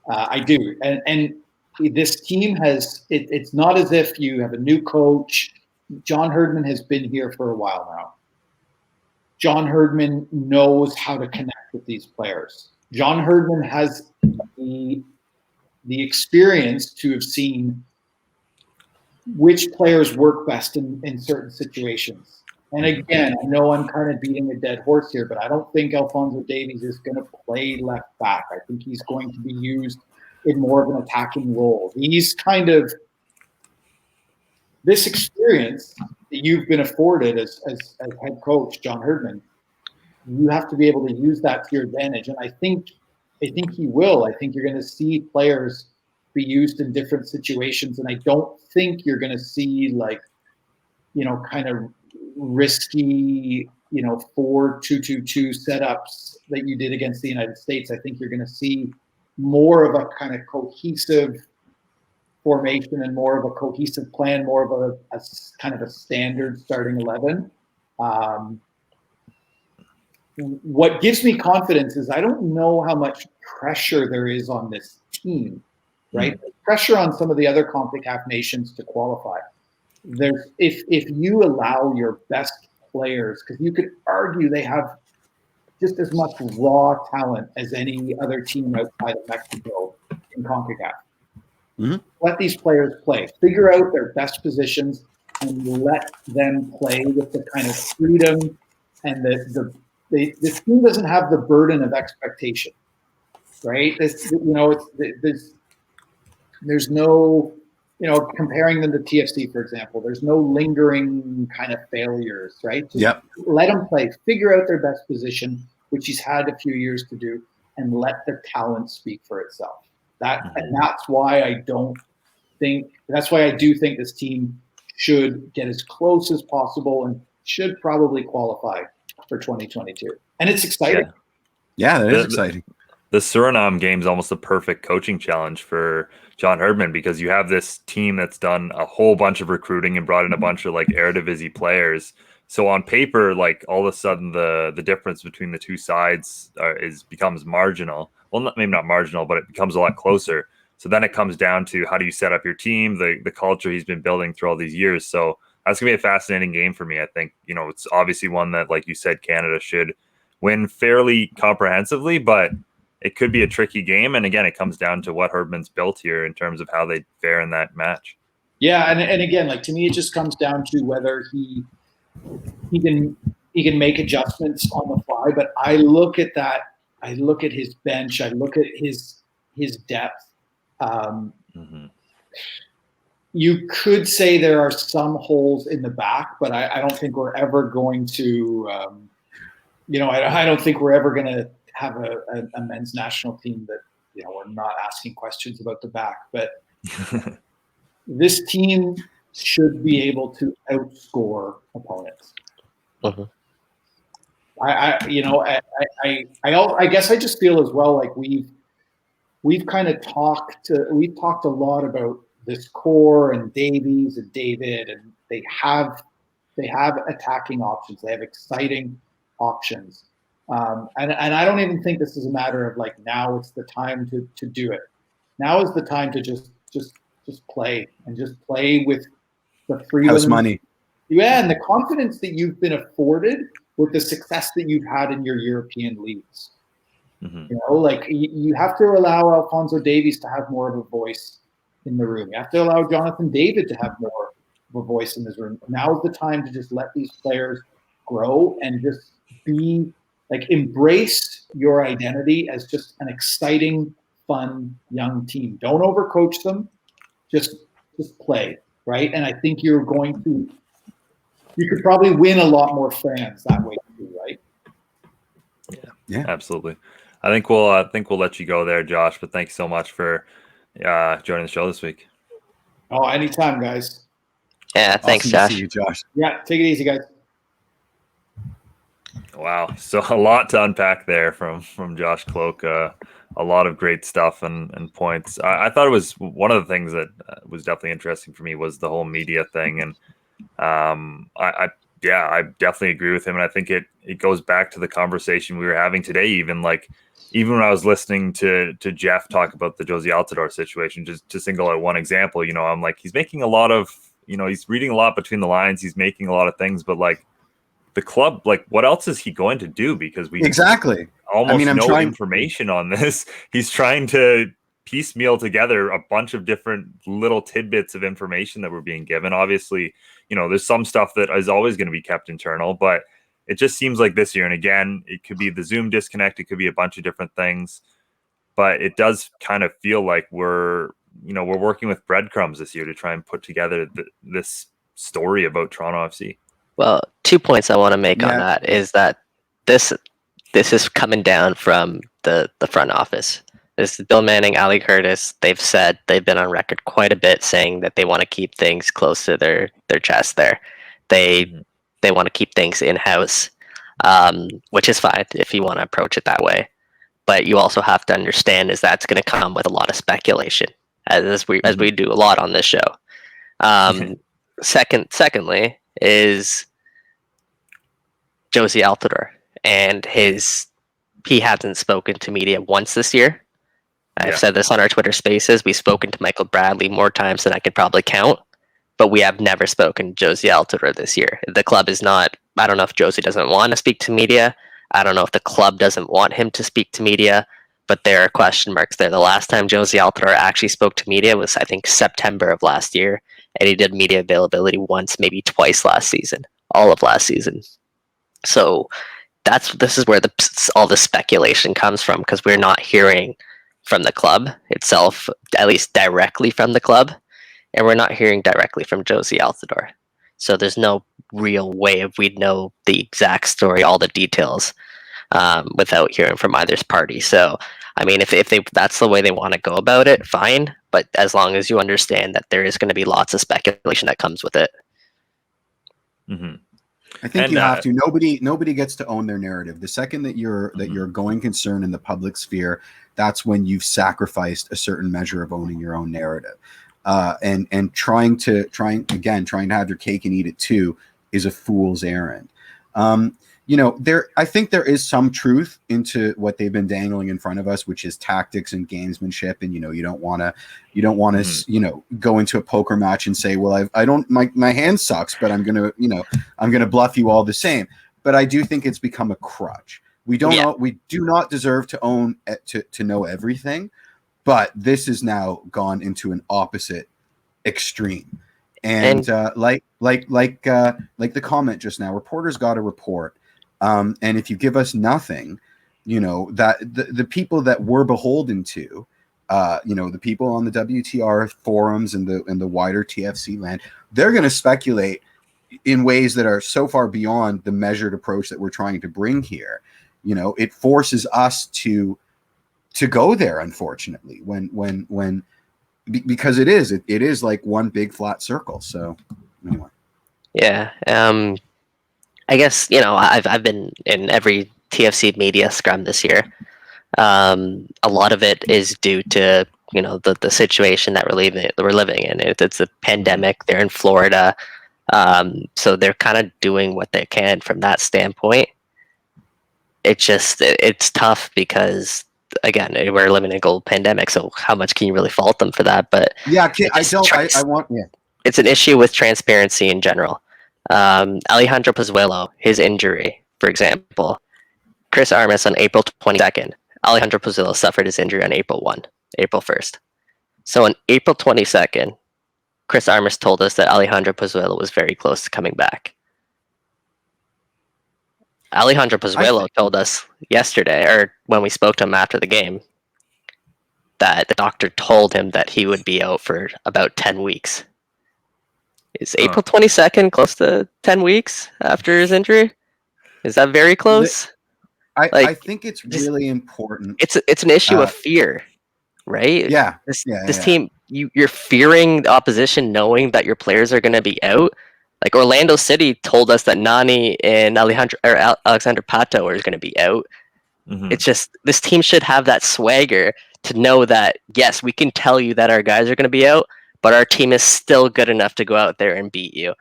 I do, and this team has. It's not as if you have a new coach. John Herdman has been here for a while now. John Herdman knows how to connect with these players. John Herdman has the experience to have seen which players work best in certain situations. And again, I know I'm kind of beating a dead horse here, but I don't think Alphonso Davies is going to play left back. I think he's going to be used in more of an attacking role. He's kind of this experience that you've been afforded as head coach, John Herdman. You have to be able to use that to your advantage, and I think he will. I think you're going to see players be used in different situations, and I don't think you're going to see kind of risky 4-2-2-2 setups that you did against the United States. I think you're going to see more of a kind of cohesive formation and more of a cohesive plan, more of a kind of a standard starting 11. What gives me confidence is I don't know how much pressure there is on this team, right? Pressure on some of the other CONCACAF nations to qualify. There's if you allow your best players, because you could argue they have just as much raw talent as any other team outside of Mexico in CONCACAF. Let these players play, figure out their best positions, and let them play with the kind of freedom and the team doesn't have the burden of expectation, right? There's no, comparing them to TFC, for example, there's no lingering kind of failures, right? Just let them play, figure out their best position, which he's had a few years to do, and let the talent speak for itself. And that's why I do think this team should get as close as possible and should probably qualify for 2022. And it's exciting. Yeah, that is exciting. The Suriname game is almost a perfect coaching challenge for John Herdman, because you have this team that's done a whole bunch of recruiting and brought in a bunch of like Eredivisie players. So on paper, like all of a sudden the difference between the two sides becomes marginal. Well, maybe not marginal, but it becomes a lot closer. So then it comes down to how do you set up your team, the culture he's been building through all these years. So that's going to be a fascinating game for me. I think, it's obviously one that, like you said, Canada should win fairly comprehensively, but it could be a tricky game. And again, it comes down to what Herdman's built here in terms of how they fare in that match. Yeah. And again, like, to me, it just comes down to whether he can make adjustments on the fly. But I look at that. I look at his bench. I look at his depth. You could say there are some holes in the back, but I don't think we're ever going to, I don't think we're ever going to have a men's national team that, we're not asking questions about the back. But this team should be able to outscore opponents. I guess I just feel as well like we've talked a lot about this core and Davies and David, and they have attacking options. They have exciting options. And I don't even think this is a matter of like, now it's the time to do it. Now is the time to just play and just play with the freedom. House money. Yeah, and the confidence that you've been afforded with the success that you've had in your European leagues. Like you have to allow Alphonso Davies to have more of a voice in the room. You have to allow Jonathan David to have more of a voice in this room. Now is the time to just let these players grow and just be like, embrace your identity as just an exciting, fun, young team. Don't overcoach them. Just play, right? And I think you could probably win a lot more fans that way too, right? Yeah, absolutely. I think we'll let you go there, Josh. But thanks so much for joining the show this week. Oh, anytime, guys. Yeah, thanks, Josh. To see you, Josh. Yeah, take it easy, guys. Wow, so a lot to unpack there from Josh Kloke. A lot of great stuff and points. I thought it was one of the things that was definitely interesting for me was the whole media thing, and I definitely agree with him, and I think it goes back to the conversation we were having today. Even when I was listening to Jeff talk about the Jozy Altidore situation, just to single out one example, I'm like, he's making a lot of, he's reading a lot between the lines, he's making a lot of things, but like the club, like what else is he going to do? Because we almost no information on this. He's trying to piecemeal together a bunch of different little tidbits of information that we're being given. Obviously, there's some stuff that is always going to be kept internal, but it just seems like this year, and again, it could be the Zoom disconnect, it could be a bunch of different things, but it does kind of feel like we're working with breadcrumbs this year to try and put together this story about Toronto FC. Well, 2 points I want to make on that is that this is coming down from the front office. This is Bill Manning, Ali Curtis. They've been on record quite a bit saying that they want to keep things close to their chest there. They want to keep things in-house, which is fine if you want to approach it that way. But you also have to understand is that's going to come with a lot of speculation, as we do a lot on this show. Secondly, is Jozy Altidore, and he hasn't spoken to media once this year. I've said this on our Twitter Spaces. We've spoken to Michael Bradley more times than I could probably count, but we have never spoken to Jozy Altidore this year. The club is not. I don't know if Jozy doesn't want to speak to media. I don't know if the club doesn't want him to speak to media, but there are question marks there. The last time Jozy Altidore actually spoke to media was, I think, September of last year, and he did media availability once, maybe twice last season, all of last season. So this is where all the speculation comes from, because we're not hearing from the club itself, at least directly from the club, and we're not hearing directly from Jozy Altidore. So there's no real way of we'd know the exact story, all the details, without hearing from either party. So, I mean, if that's the way they want to go about it, fine. But as long as you understand that there is going to be lots of speculation that comes with it. Mm-hmm. I think you have to. Nobody gets to own their narrative. The second that you're a going concern in the public sphere, that's when you've sacrificed a certain measure of owning your own narrative. And trying to have your cake and eat it too is a fool's errand. I think there is some truth into what they've been dangling in front of us, which is tactics and gamesmanship. And, you don't want to, go into a poker match and say, well, my hand sucks, but I'm going to bluff you all the same. But I do think it's become a crutch. We do not deserve to own, to know everything, but this has now gone into an opposite extreme. And like the comment just now, reporters got to report. And if you give us nothing, that the people that we're beholden to, the people on the WTR forums and the wider TFC land, they're going to speculate in ways that are so far beyond the measured approach that we're trying to bring here. It forces us to go there, unfortunately, because it is like one big flat circle. So anyway. Yeah. I guess, I've been in every TFC media scrum this year. A lot of it is due to, the situation that we're living in. It's a pandemic. They're in Florida. So they're kind of doing what they can from that standpoint. It's tough because, again, we're living in a global pandemic. So how much can you really fault them for that? But yeah, it's an issue with transparency in general. Alejandro Pozuelo, his injury, for example, Chris Armas on April 22nd. Alejandro Pozuelo suffered his injury on April 1st. So on April 22nd, Chris Armas told us that Alejandro Pozuelo was very close to coming back. Alejandro Pozuelo told us yesterday, or when we spoke to him after the game, that the doctor told him that he would be out for about 10 weeks. Is April 22nd close to 10 weeks after his injury? Is that very close? I think it's really important. It's an issue of fear, right? Yeah. This team, you're fearing the opposition, knowing that your players are going to be out. Like Orlando City told us that Nani and Alexander Pato are going to be out. Mm-hmm. It's just this team should have that swagger to know that, yes, we can tell you that our guys are going to be out, but our team is still good enough to go out there and beat you.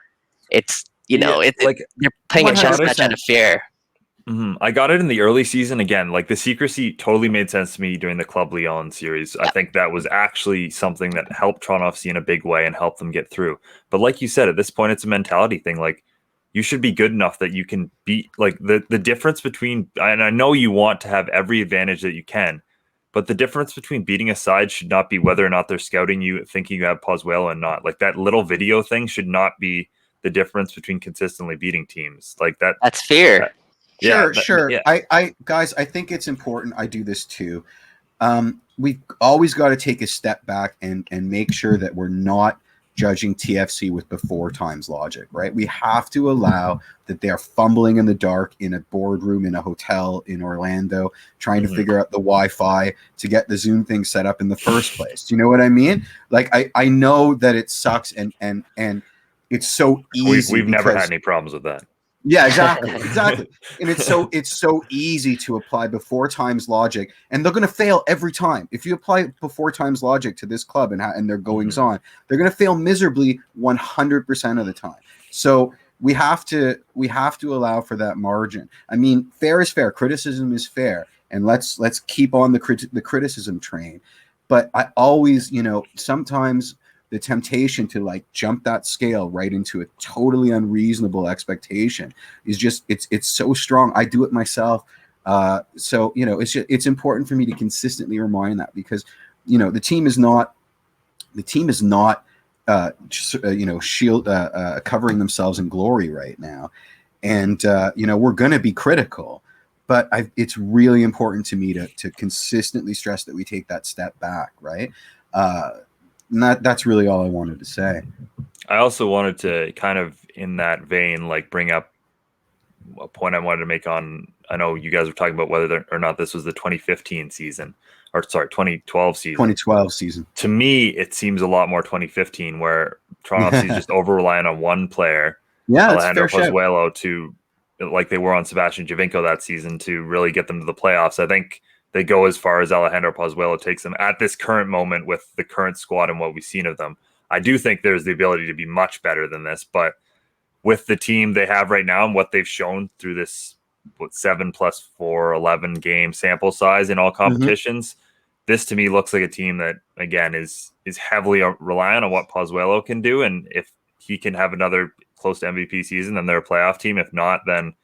It's it's like you're playing a chess match out of fear. Mm-hmm. I got it in the early season again. Like the secrecy totally made sense to me during the Club Leon series. I think that was actually something that helped Toronto FC in a big way and helped them get through. But like you said, at this point, it's a mentality thing. Like you should be good enough that you can beat like the difference between, and I know you want to have every advantage that you can, but the difference between beating a side should not be whether or not they're scouting you, thinking you have Pozuelo and not. Like that little video thing should not be the difference between consistently beating teams. Like that. That's fear. Sure. Yeah. I guys, I think it's important. I do this too. We've always got to take a step back and make sure that we're not judging TFC with before times logic, right? We have to allow that they are fumbling in the dark in a boardroom in a hotel in Orlando, trying to figure out the Wi-Fi to get the Zoom thing set up in the first place. Do you know what I mean? Like I know that it sucks and it's so easy. We've never had any problems with that. Yeah, exactly. And it's so easy to apply before times logic, and they're going to fail every time. If you apply before times logic to this club and their goings on, they're going to fail miserably 100% of the time. So we have to allow for that margin. I mean, fair is fair, criticism is fair, and let's keep on the criticism train. But I always, sometimes the temptation to like jump that scale right into a totally unreasonable expectation is just it's so strong. I do it myself. So it's important for me to consistently remind that, because the team is not shield covering themselves in glory right now, and we're going to be critical, but it's really important to me to consistently stress that we take that step back, right? And that's really all I wanted to say. I also wanted to kind of in that vein, like bring up a point I wanted to make on, I know you guys were talking about whether or not this was the 2015 season, or sorry, 2012 season. 2012 season. To me, it seems a lot more 2015, where Toronto FC is just over-reliant on one player, Alejandro Pozuelo, to, like they were on Sebastian Giovinco that season, to really get them to the playoffs. I think they go as far as Alejandro Pozuelo takes them at this current moment with the current squad and what we've seen of them. I do think there's the ability to be much better than this, but with the team they have right now and what they've shown through this 7 + 4, 11 game sample size in all competitions, this to me looks like a team that, again, is heavily reliant on what Pozuelo can do. And if he can have another close to MVP season, then they're a playoff team. If not, then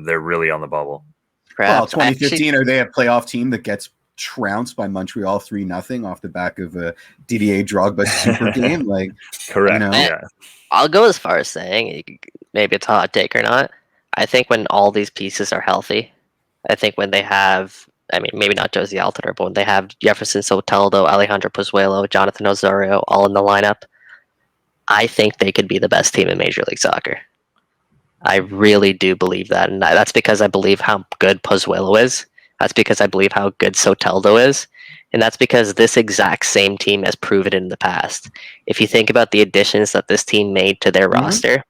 they're really on the bubble. Perhaps. Well, 2015, are they a playoff team that gets trounced by Montreal 3-0 off the back of a Didier Drogba super game? Like, correct. Yeah. I'll go as far as saying, maybe it's a hot take or not, I think when all these pieces are healthy, I think when they have, I mean, maybe not Jozy Altidore, but when they have Jefferson Soteldo, Alejandro Pozuelo, Jonathan Osorio all in the lineup, I think they could be the best team in Major League Soccer. I really do believe that, and that's because I believe how good Pozuelo is. That's because I believe how good Soteldo is, and that's because this exact same team has proven it in the past. If you think about the additions that this team made to their roster,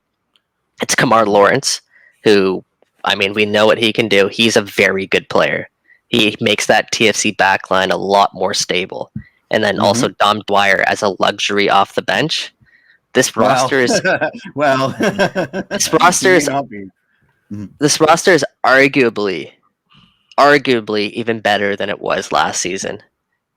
it's Kamar Lawrence, who, I mean, we know what he can do. He's a very good player. He makes that TFC backline a lot more stable. And then also Dom Dwyer as a luxury off the bench. This roster is this roster is arguably even better than it was last season.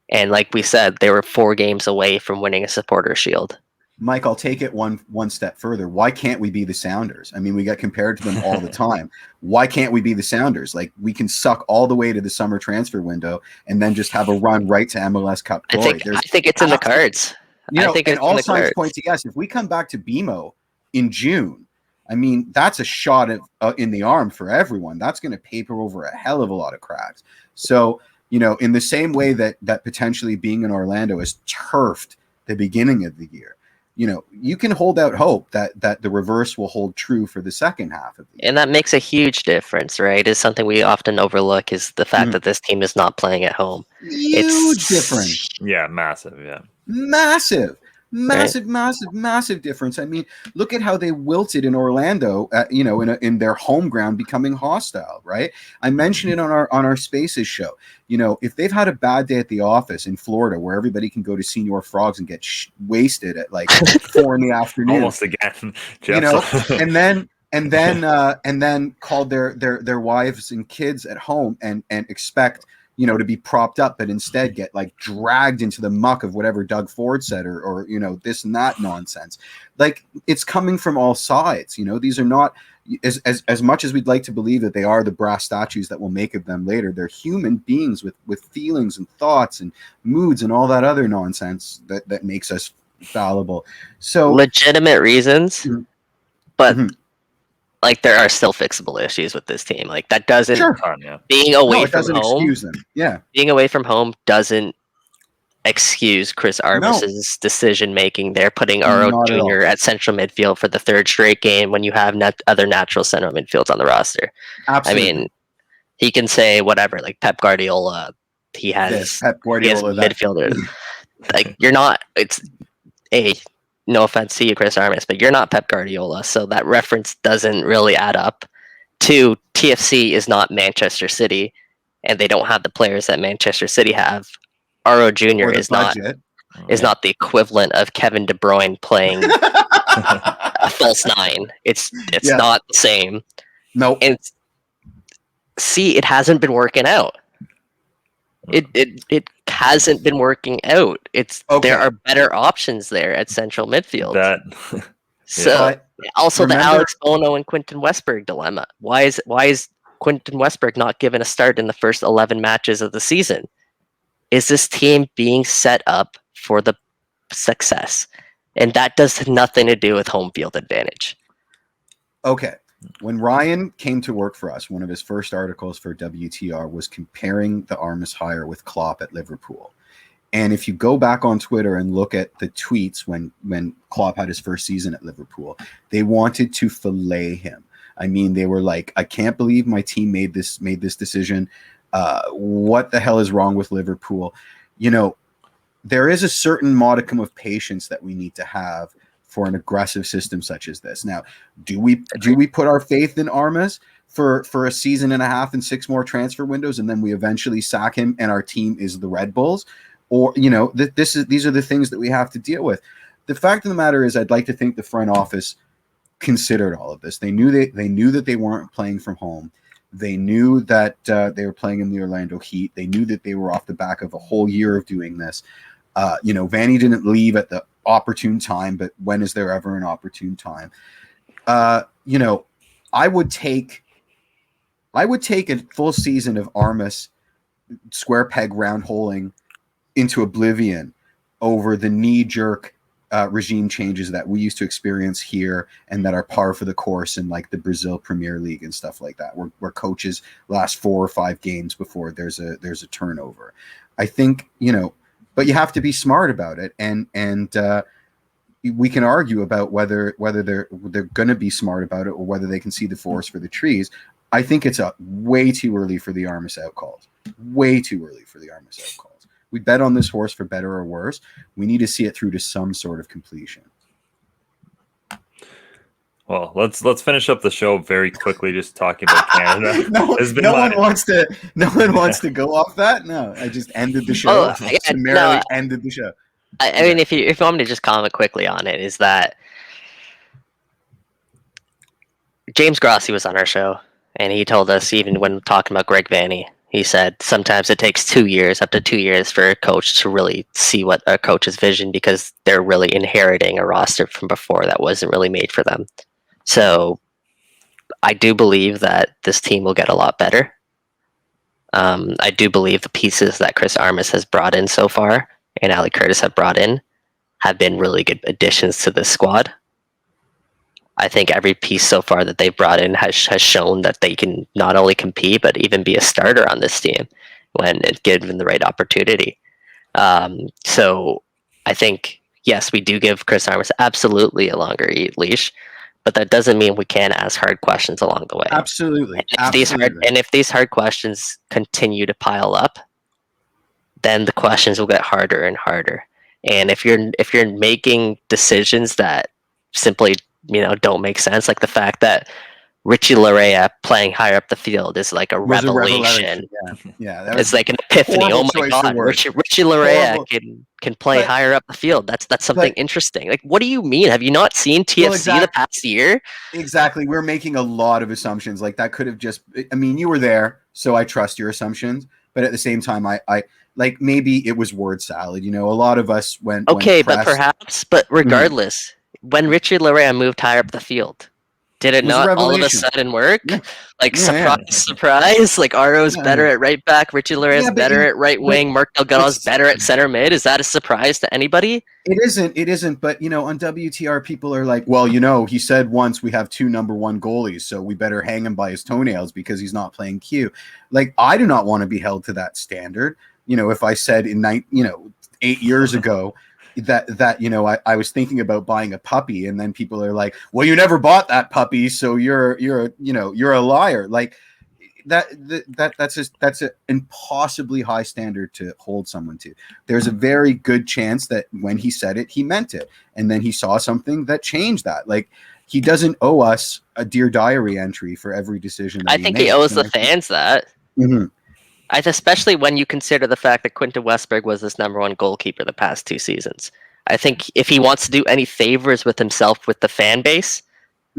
And like we said, they were 4 games away from winning a supporter shield. Mike, I'll take it one step further. Why can't we be the Sounders? I mean, we get compared to them all the time. Why can't we be the Sounders? Like, we can suck all the way to the summer transfer window and then just have a run right to MLS Cup glory. I think it's in the cards. I think and all signs point to yes. If we come back to BMO in June, I mean, that's a shot in the arm for everyone. That's going to paper over a hell of a lot of cracks. So, in the same way that potentially being in Orlando has turfed the beginning of the year, you can hold out hope that the reverse will hold true for the second half of the year. And that makes a huge difference, right? Is something we often overlook, is the fact that this team is not playing at home. Huge difference. Yeah, massive. Yeah. Massive difference. I mean, look at how they wilted in Orlando, in their home ground, becoming hostile, right? I mentioned it on our Spaces show. If they've had a bad day at the office in Florida, where everybody can go to Señor Frogs and get wasted at like 4 in the afternoon, almost again, and then called their wives and kids at home and expect to be propped up, but instead get like dragged into the muck of whatever Doug Ford said or this and that nonsense. Like, it's coming from all sides. These are not as much as we'd like to believe that they are the brass statues that we'll make of them later. They're human beings with feelings and thoughts and moods and all that other nonsense that makes us fallible. So legitimate reasons, but like, there are still fixable issues with this team. Like, that doesn't being away from home. Excuse them. Yeah, being away from home doesn't excuse Chris Armas's decision making. They're putting Aro Jr. at central midfield for the 3rd straight game when you have other natural center midfields on the roster. Absolutely. I mean, he can say whatever. Like Pep Guardiola, he has midfielders. Like, you're not. No offense to you, Chris Armas, but you're not Pep Guardiola, so that reference doesn't really add up. 2, TFC is not Manchester City, and they don't have the players that Manchester City have. Aro Jr. is not the equivalent of Kevin De Bruyne playing a false nine. It's Yeah. not the same. Nope. And it hasn't been working out. It hasn't been working out. Okay. There are better options there at central midfield. That So But also the remember- Alex Bono and Quentin Westberg dilemma. Why is Quentin Westberg not given a start in the first 11 matches of the season? Is this team being set up for the success? And that does nothing to do with home field advantage. Okay. When Ryan came to work for us, one of his first articles for WTR was comparing the Armas hire with Klopp at Liverpool. And if you go back on Twitter and look at the tweets when Klopp had his first season at Liverpool, they wanted to fillet him. I mean, they were like, I can't believe my team made this decision. What the hell is wrong with Liverpool? You know, there is a certain modicum of patience that we need to have for an aggressive system such as this. Now, do we put our faith in Armas for a season and a half and 6 more transfer windows, and then we eventually sack him and our team is the Red Bulls? Or, you know, these are the things that we have to deal with. The fact of the matter is, I'd like to think the front office considered all of this. They knew that they weren't playing from home. They knew that they were playing in the Orlando Heat. They knew that they were off the back of a whole year of doing this. You know, Vanny didn't leave at the opportune time, but when is there ever an opportune time? You know, I would take a full season of Armas square peg round holing into oblivion over the knee-jerk regime changes that we used to experience here and that are par for the course in like the Brazil Premier League and stuff like that, where coaches last 4 or 5 games before there's a turnover. I think, you know, but you have to be smart about it, and we can argue about whether they're going to be smart about it or whether they can see the forest for the trees. I think it's way too early for the Armas out calls. Way too early for the Armas out calls. We bet on this horse for better or worse. We need to see it through to some sort of completion. Well, let's finish up the show very quickly, just talking about Canada. no one wants to go off that. No, I just ended the show. Summarily ended the show. I mean, if you want me to just comment quickly on it, is that James Grossi was on our show, and he told us, even when talking about Greg Vanny, he said sometimes it takes 2 years, up to 2 years, for a coach to really see what a coach's vision, because they're really inheriting a roster from before that wasn't really made for them. So I do believe that this team will get a lot better. I do believe the pieces that Chris Armas has brought in so far and Ali Curtis have brought in have been really good additions to this squad. I think every piece so far that they've brought in has shown that they can not only compete, but even be a starter on this team when given the right opportunity. So I think, yes, we do give Chris Armas absolutely a longer leash, but that doesn't mean we can't ask hard questions along the way. Absolutely. If these hard questions continue to pile up, then the questions will get harder and harder. And if you're making decisions that simply, you know, don't make sense, like the fact that Richie Larea playing higher up the field is like a revelation. Yeah, it's like an epiphany. Oh my God, Richie Larea can play higher up the field. That's something interesting. Like, what do you mean? Have you not seen TFC the past year? Exactly. We're making a lot of assumptions. Like, that could have just, I mean, you were there, so I trust your assumptions. But at the same time, I like, maybe it was word salad. You know, a lot of us went. Okay, but regardless, when Richie Larea moved higher up the field, did it not all of a sudden work? Yeah. Like, surprise! Like, Aro's better at right back, Richie Larea's better at right wing, Mark Delgado's better at center mid. Is that a surprise to anybody? It isn't. But, you know, on WTR, people are like, well, you know, he said once we have 2 number 1 goalies, so we better hang him by his toenails because he's not playing Q. Like, I do not want to be held to that standard. You know, if I said 8 years ago that you know, I was thinking about buying a puppy, and then people are like, well, you never bought that puppy, so you're a liar. Like, that's an impossibly high standard to hold someone to. There's a very good chance that when he said it, he meant it, and then he saw something that changed that. Like, he doesn't owe us a Dear Diary entry for every decision that I think he owes the fans that. Mm-hmm. Especially when you consider the fact that Quentin Westberg was this number 1 goalkeeper the past 2 seasons. I think if he wants to do any favors with himself with the fan base,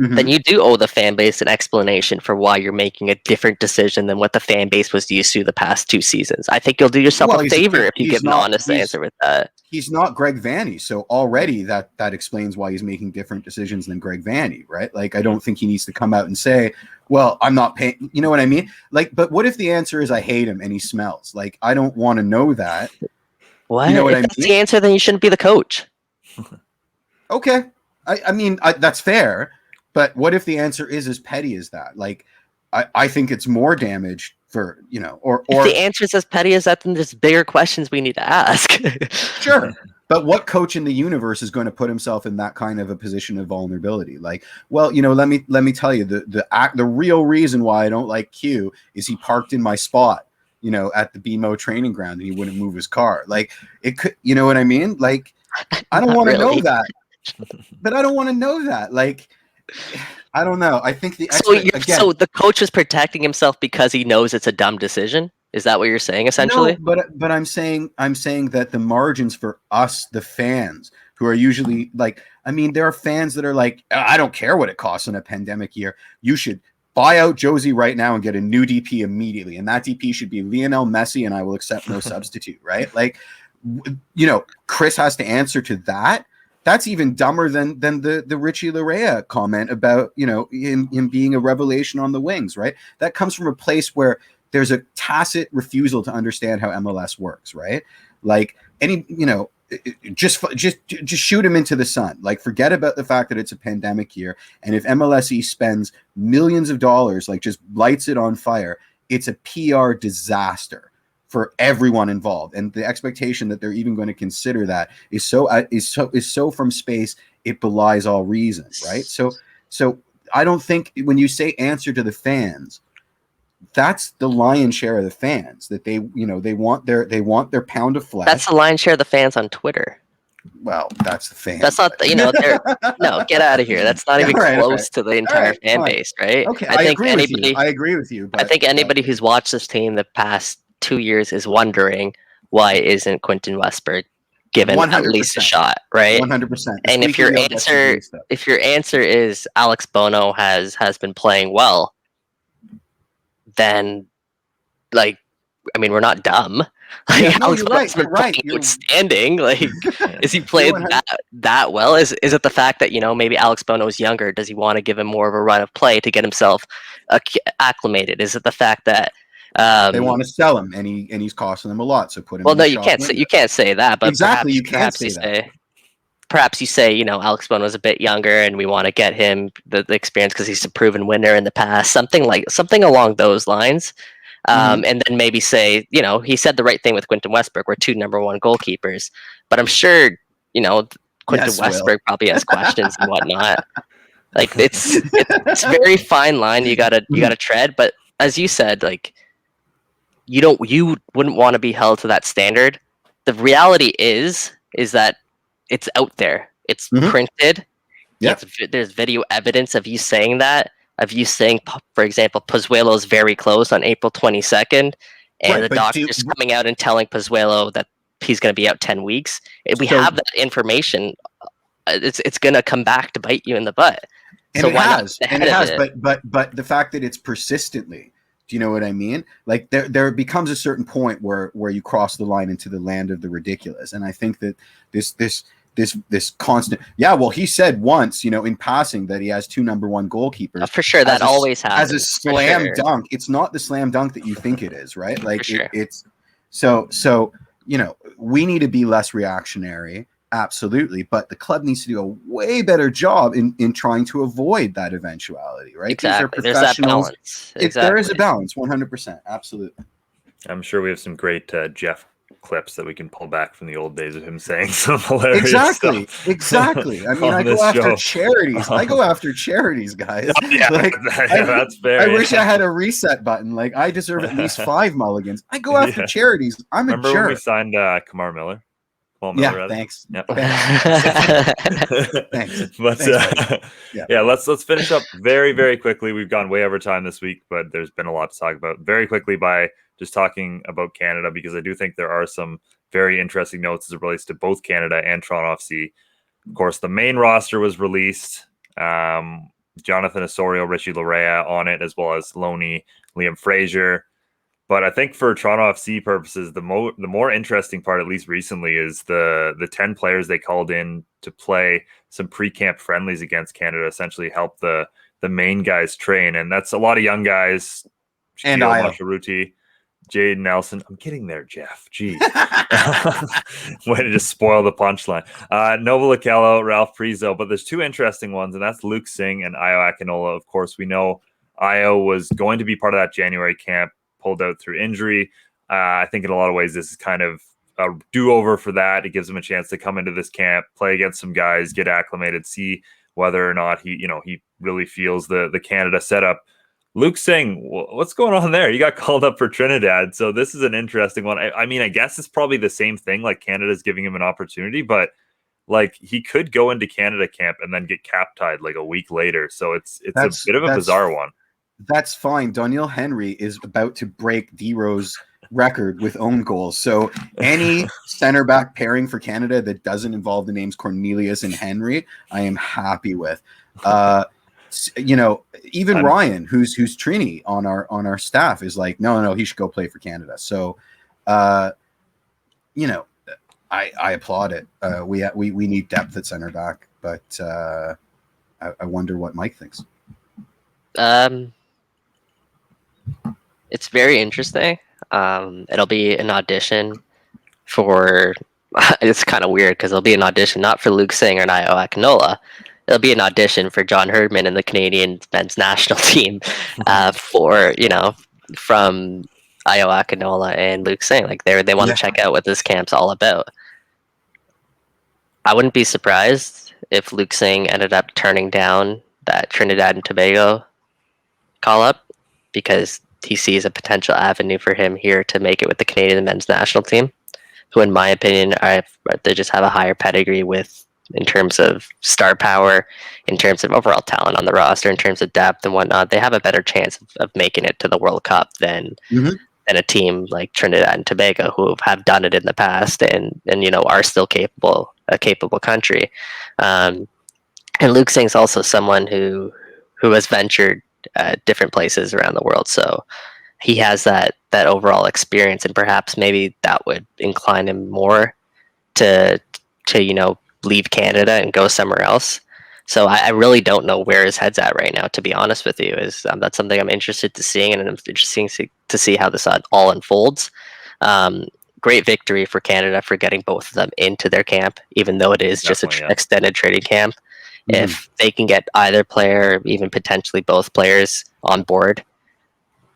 then you do owe the fan base an explanation for why you're making a different decision than what the fan base was used to the past 2 seasons. I think you'll do yourself a favor if you give an honest answer with that. He's not Greg Vanney, so already that explains why he's making different decisions than Greg Vanney, right? Like, I don't think he needs to come out and say, well, I'm not paying, you know what I mean? Like, but what if the answer is I hate him and he smells? Like, I don't want to know that. What? You know what if I that's mean? the answer, then you shouldn't be the coach. Okay. I mean, that's fair. But what if the answer is as petty as that? Like, I think it's more damage for, you know, or if the answer is as petty as that, then there's bigger questions we need to ask. Sure. But what coach in the universe is going to put himself in that kind of a position of vulnerability? Like, well, you know, let me tell you, the real reason why I don't like Q is he parked in my spot, you know, at the BMO training ground and he wouldn't move his car. Like, it could, you know what I mean? Like, I don't want to know that. But I don't want to know that. Like, I don't know. I think so the coach is protecting himself because he knows it's a dumb decision. Is that what you're saying, essentially? No, but I'm saying that the margins for us, the fans, who are usually like, I mean, there are fans that are like, I don't care what it costs in a pandemic year. You should buy out Jozy right now and get a new DP immediately, and that DP should be Lionel Messi, and I will accept no substitute. Right? Like, you know, Chris has to answer to that. That's even dumber than the Richie Larea comment about, you know, him being a revelation on the wings, right? That comes from a place where there's a tacit refusal to understand how MLS works, right? Like, any, you know, just shoot him into the sun. Like, forget about the fact that it's a pandemic year, and if MLSE spends millions of dollars, like just lights it on fire, it's a PR disaster for everyone involved, and the expectation that they're even going to consider that is so from space, it belies all reason, right? So I don't think when you say answer to the fans, that's the lion's share of the fans, that they, you know, they want their pound of flesh. That's the lion's share of the fans on Twitter. Well, that's the fans. That's not, you know, no, get out of here. That's not even close to the entire fan base, right? Okay, I agree with you. But, I think anybody who's watched this team the past 2 years is wondering why isn't Quentin Westberg given 100%. At least a shot, right? 100%. And if your answer is Alex Bono has been playing well, then, like, I mean, we're not dumb. Like, yeah, no, Alex Bono's been playing outstanding. Like, is he playing that well? Is it the fact that, you know, maybe Alex Bono is younger? Does he want to give him more of a run of play to get himself acclimated? Is it the fact that they want to sell him and he's costing them a lot? So put him. Well, no, you can't say that. But exactly, you can't say that. Perhaps you say, you know, Alex Bono was a bit younger, and we want to get him the experience because he's a proven winner in the past. Something along those lines. And then maybe say, you know, he said the right thing with Quentin Westberg. We're 2 number 1 goalkeepers, but I'm sure, you know, Quentin Westberg probably has questions and whatnot. Like, it's a very fine line you gotta tread. But as you said, like, you wouldn't want to be held to that standard. The reality is that it's out there. It's printed. Yeah. There's video evidence of you saying that. Of you saying, for example, Pozuelo is very close on April 22nd, and the doctor's coming out and telling Pozuelo that he's going to be out 10 weeks. If we have that information, it's going to come back to bite you in the butt. And so it has. But the fact that it's persistently, do you know what I mean? Like, there becomes a certain point where you cross the line into the land of the ridiculous, and I think that this constant, well, he said once, you know, in passing, that he has 2 number 1 goalkeepers. For sure, that always happens. As a slam dunk. It's not the slam dunk that you think it is, right? Like, it's so, you know, we need to be less reactionary, absolutely, but the club needs to do a way better job in trying to avoid that eventuality, right? Exactly. There's that balance. There is a balance, 100%, absolutely. I'm sure we have some great Jeff clips that we can pull back from the old days of him saying some hilarious stuff. Exactly. I mean, I go after charities. I go after charities, guys. Yeah, like, that's fair. I wish I had a reset button. Like, I deserve at least 5 mulligans. I go after charities. I'm a jerk. Remember when we signed Kamar Miller? Thanks. Yep. Thanks. But let's finish up very, very quickly. We've gone way over time this week, but there's been a lot to talk about. Very quickly, by just talking about Canada, because I do think there are some very interesting notes as it relates to both Canada and Toronto FC. Of course, the main roster was released. Jonathan Osorio, Richie Larea on it, as well as Loney, Liam Fraser. But I think for Toronto FC purposes, the more interesting part, at least recently, is the 10 players they called in to play some pre-camp friendlies against Canada, essentially help the main guys train. And that's a lot of young guys. And Shaquille Io. Masharuti, Jade Nelson. I'm getting there, Jeff. Jeez. Way to just spoil the punchline. Nova Lakello, Ralph Prizo. But there's two interesting ones, and that's Luke Singh and Io Akinola. Of course, we know Io was going to be part of that January camp, pulled out through injury. I think in a lot of ways, this is kind of a do-over for that. It gives him a chance to come into this camp, play against some guys, get acclimated, see whether or not he really feels the Canada setup. Luke Singh, what's going on there? You got called up for Trinidad, so this is an interesting one. I mean, I guess it's probably the same thing. Like Canada's giving him an opportunity, but like he could go into Canada camp and then get cap-tied like a week later. So it's a bit of a bizarre one. That's fine. Daniel Henry is about to break D-Rose record with own goals. So any center back pairing for Canada that doesn't involve the names Cornelius and Henry, I am happy with. Even Ryan, who's Trini on our staff, is like, no, he should go play for Canada. So, I applaud it. We need depth at center back, but I wonder what Mike thinks. It's very interesting. It'll be an audition for. It's kind of weird because it'll be an audition not for Luke Singh or Io Akinola. It'll be an audition for John Herdman and the Canadian men's national team from Io Akinola and Luke Singh. Like they want to check out what this camp's all about. I wouldn't be surprised if Luke Singh ended up turning down that Trinidad and Tobago call-up because he sees a potential avenue for him here to make it with the Canadian men's national team, who in my opinion, they just have a higher pedigree in terms of star power, in terms of overall talent on the roster, in terms of depth and whatnot. They have a better chance of making it to the World Cup than a team like Trinidad and Tobago, who have done it in the past and are still a capable country. And Luke Singh's also someone who has ventured different places around the world, so he has that overall experience, and perhaps maybe that would incline him more to leave Canada and go somewhere else. So I really don't know where his head's at right now, to be honest with you. That's something I'm interested to seeing, and I'm interested to see how this all unfolds. Great victory for Canada for getting both of them into their camp, even though it is just an extended training camp. If they can get either player, even potentially both players on board,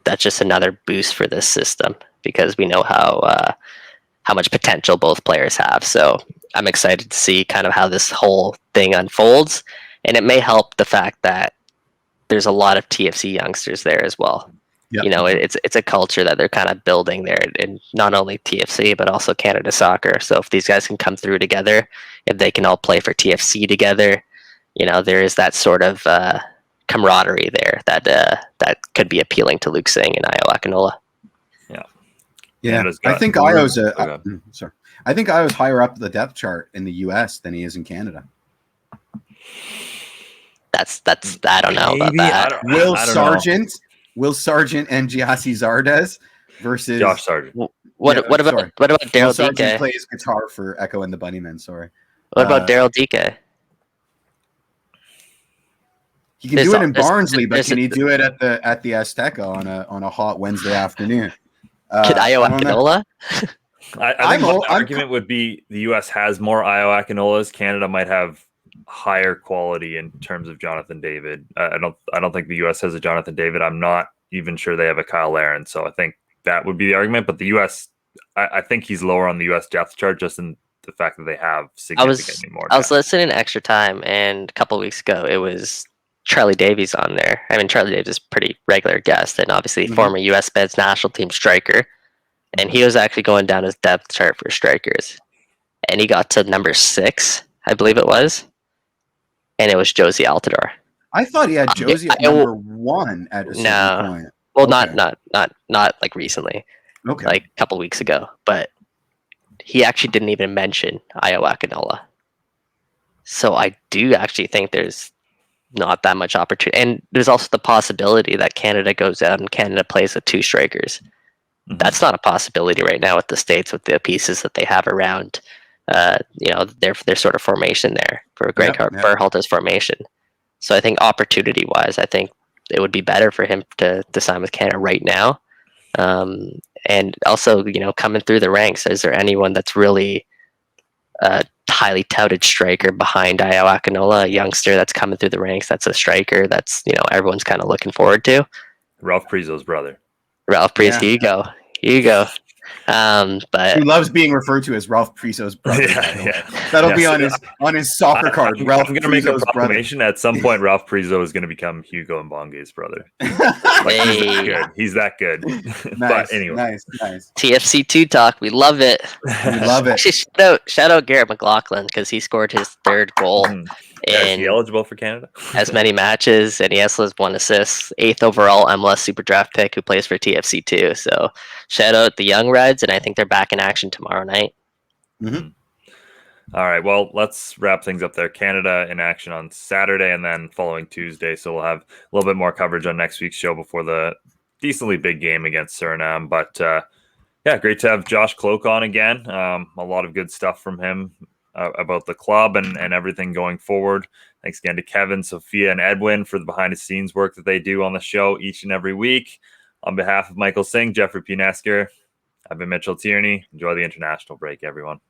that's just another boost for this system, because we know how much potential both players have. So I'm excited to see kind of how this whole thing unfolds, and it may help the fact that there's a lot of TFC youngsters there as well. Yep. It's a culture that they're kind of building there, in not only TFC but also Canada Soccer. So if these guys can come through together, if they can all play for TFC together, there is that sort of camaraderie there that could be appealing to Luke Singh and Io Akinola. Yeah, I think Io's I think Io's higher up the depth chart in the U.S. than he is in Canada. That's I don't know about that. Will Sargent and Giassi Zardes versus Josh Sargent. What about Daryl Sargent plays guitar for Echo and the Bunnymen. Sorry. What about Daryl DK? He can do it in Barnsley, but can he do it at the Azteca on a hot Wednesday afternoon? Could Io Akinola? I think the argument would be the U.S. has more Io Akinolas. Canada might have higher quality in terms of Jonathan David. I don't think the U.S. has a Jonathan David. I'm not even sure they have a Kyle Larin. So I think that would be the argument. But the U.S., I think he's lower on the U.S. depth chart just in the fact that they have significantly more depth. I was listening to Extra Time, and a couple of weeks ago, it was Charlie Davies on there. I mean, Charlie Davies is a pretty regular guest, and obviously former U.S. men's national team striker. And he was actually going down his depth chart for strikers, and he got to number 6, I believe it was, and it was Jozy Altidore. I thought he had Jozy at number 1 at a certain point. Well, okay. not like recently, like a couple weeks ago. But he actually didn't even mention Iowakanola. So I do actually think there's not that much opportunity. And there's also the possibility that Canada goes out and Canada plays with 2 strikers. That's not a possibility right now with the States, with the pieces that they have around, their sort of formation there for Greg Berhalter's formation. So I think opportunity-wise, I think it would be better for him to sign with Canada right now. And also, coming through the ranks, is there anyone that's really a highly touted striker behind Iowakanola, a youngster that's coming through the ranks, that's a striker that's, everyone's kind of looking forward to? Ralph Prizo's brother. Ralph Prizo, here you go. But he loves being referred to as Ralph Prizo's brother. That'll be on his soccer card. Ralph I'm going to make a Prizo's proclamation. At some point, Ralph Prizo is going to become Hugo Mbonge's brother. He's that good. But anyway, nice. TFC2 talk. We love it. We love it. Actually, shout out Garrett McLaughlin because he scored his 3rd goal. Is he eligible for Canada? As many matches, and he also has 1 assist. 8th overall MLS Super Draft pick who plays for TFC2. So shout out the Young Reds, and I think they're back in action tomorrow night. All right, well, let's wrap things up there. Canada in action on Saturday and then following Tuesday. So we'll have a little bit more coverage on next week's show before the decently big game against Suriname. But great to have Josh Kloke on again. A lot of good stuff from him about the club and everything going forward. Thanks again to Kevin, Sophia, and Edwin for the behind-the-scenes work that they do on the show each and every week. On behalf of Michael Singh, Jeffrey Punesker, I've been Mitchell Tierney. Enjoy the international break, everyone.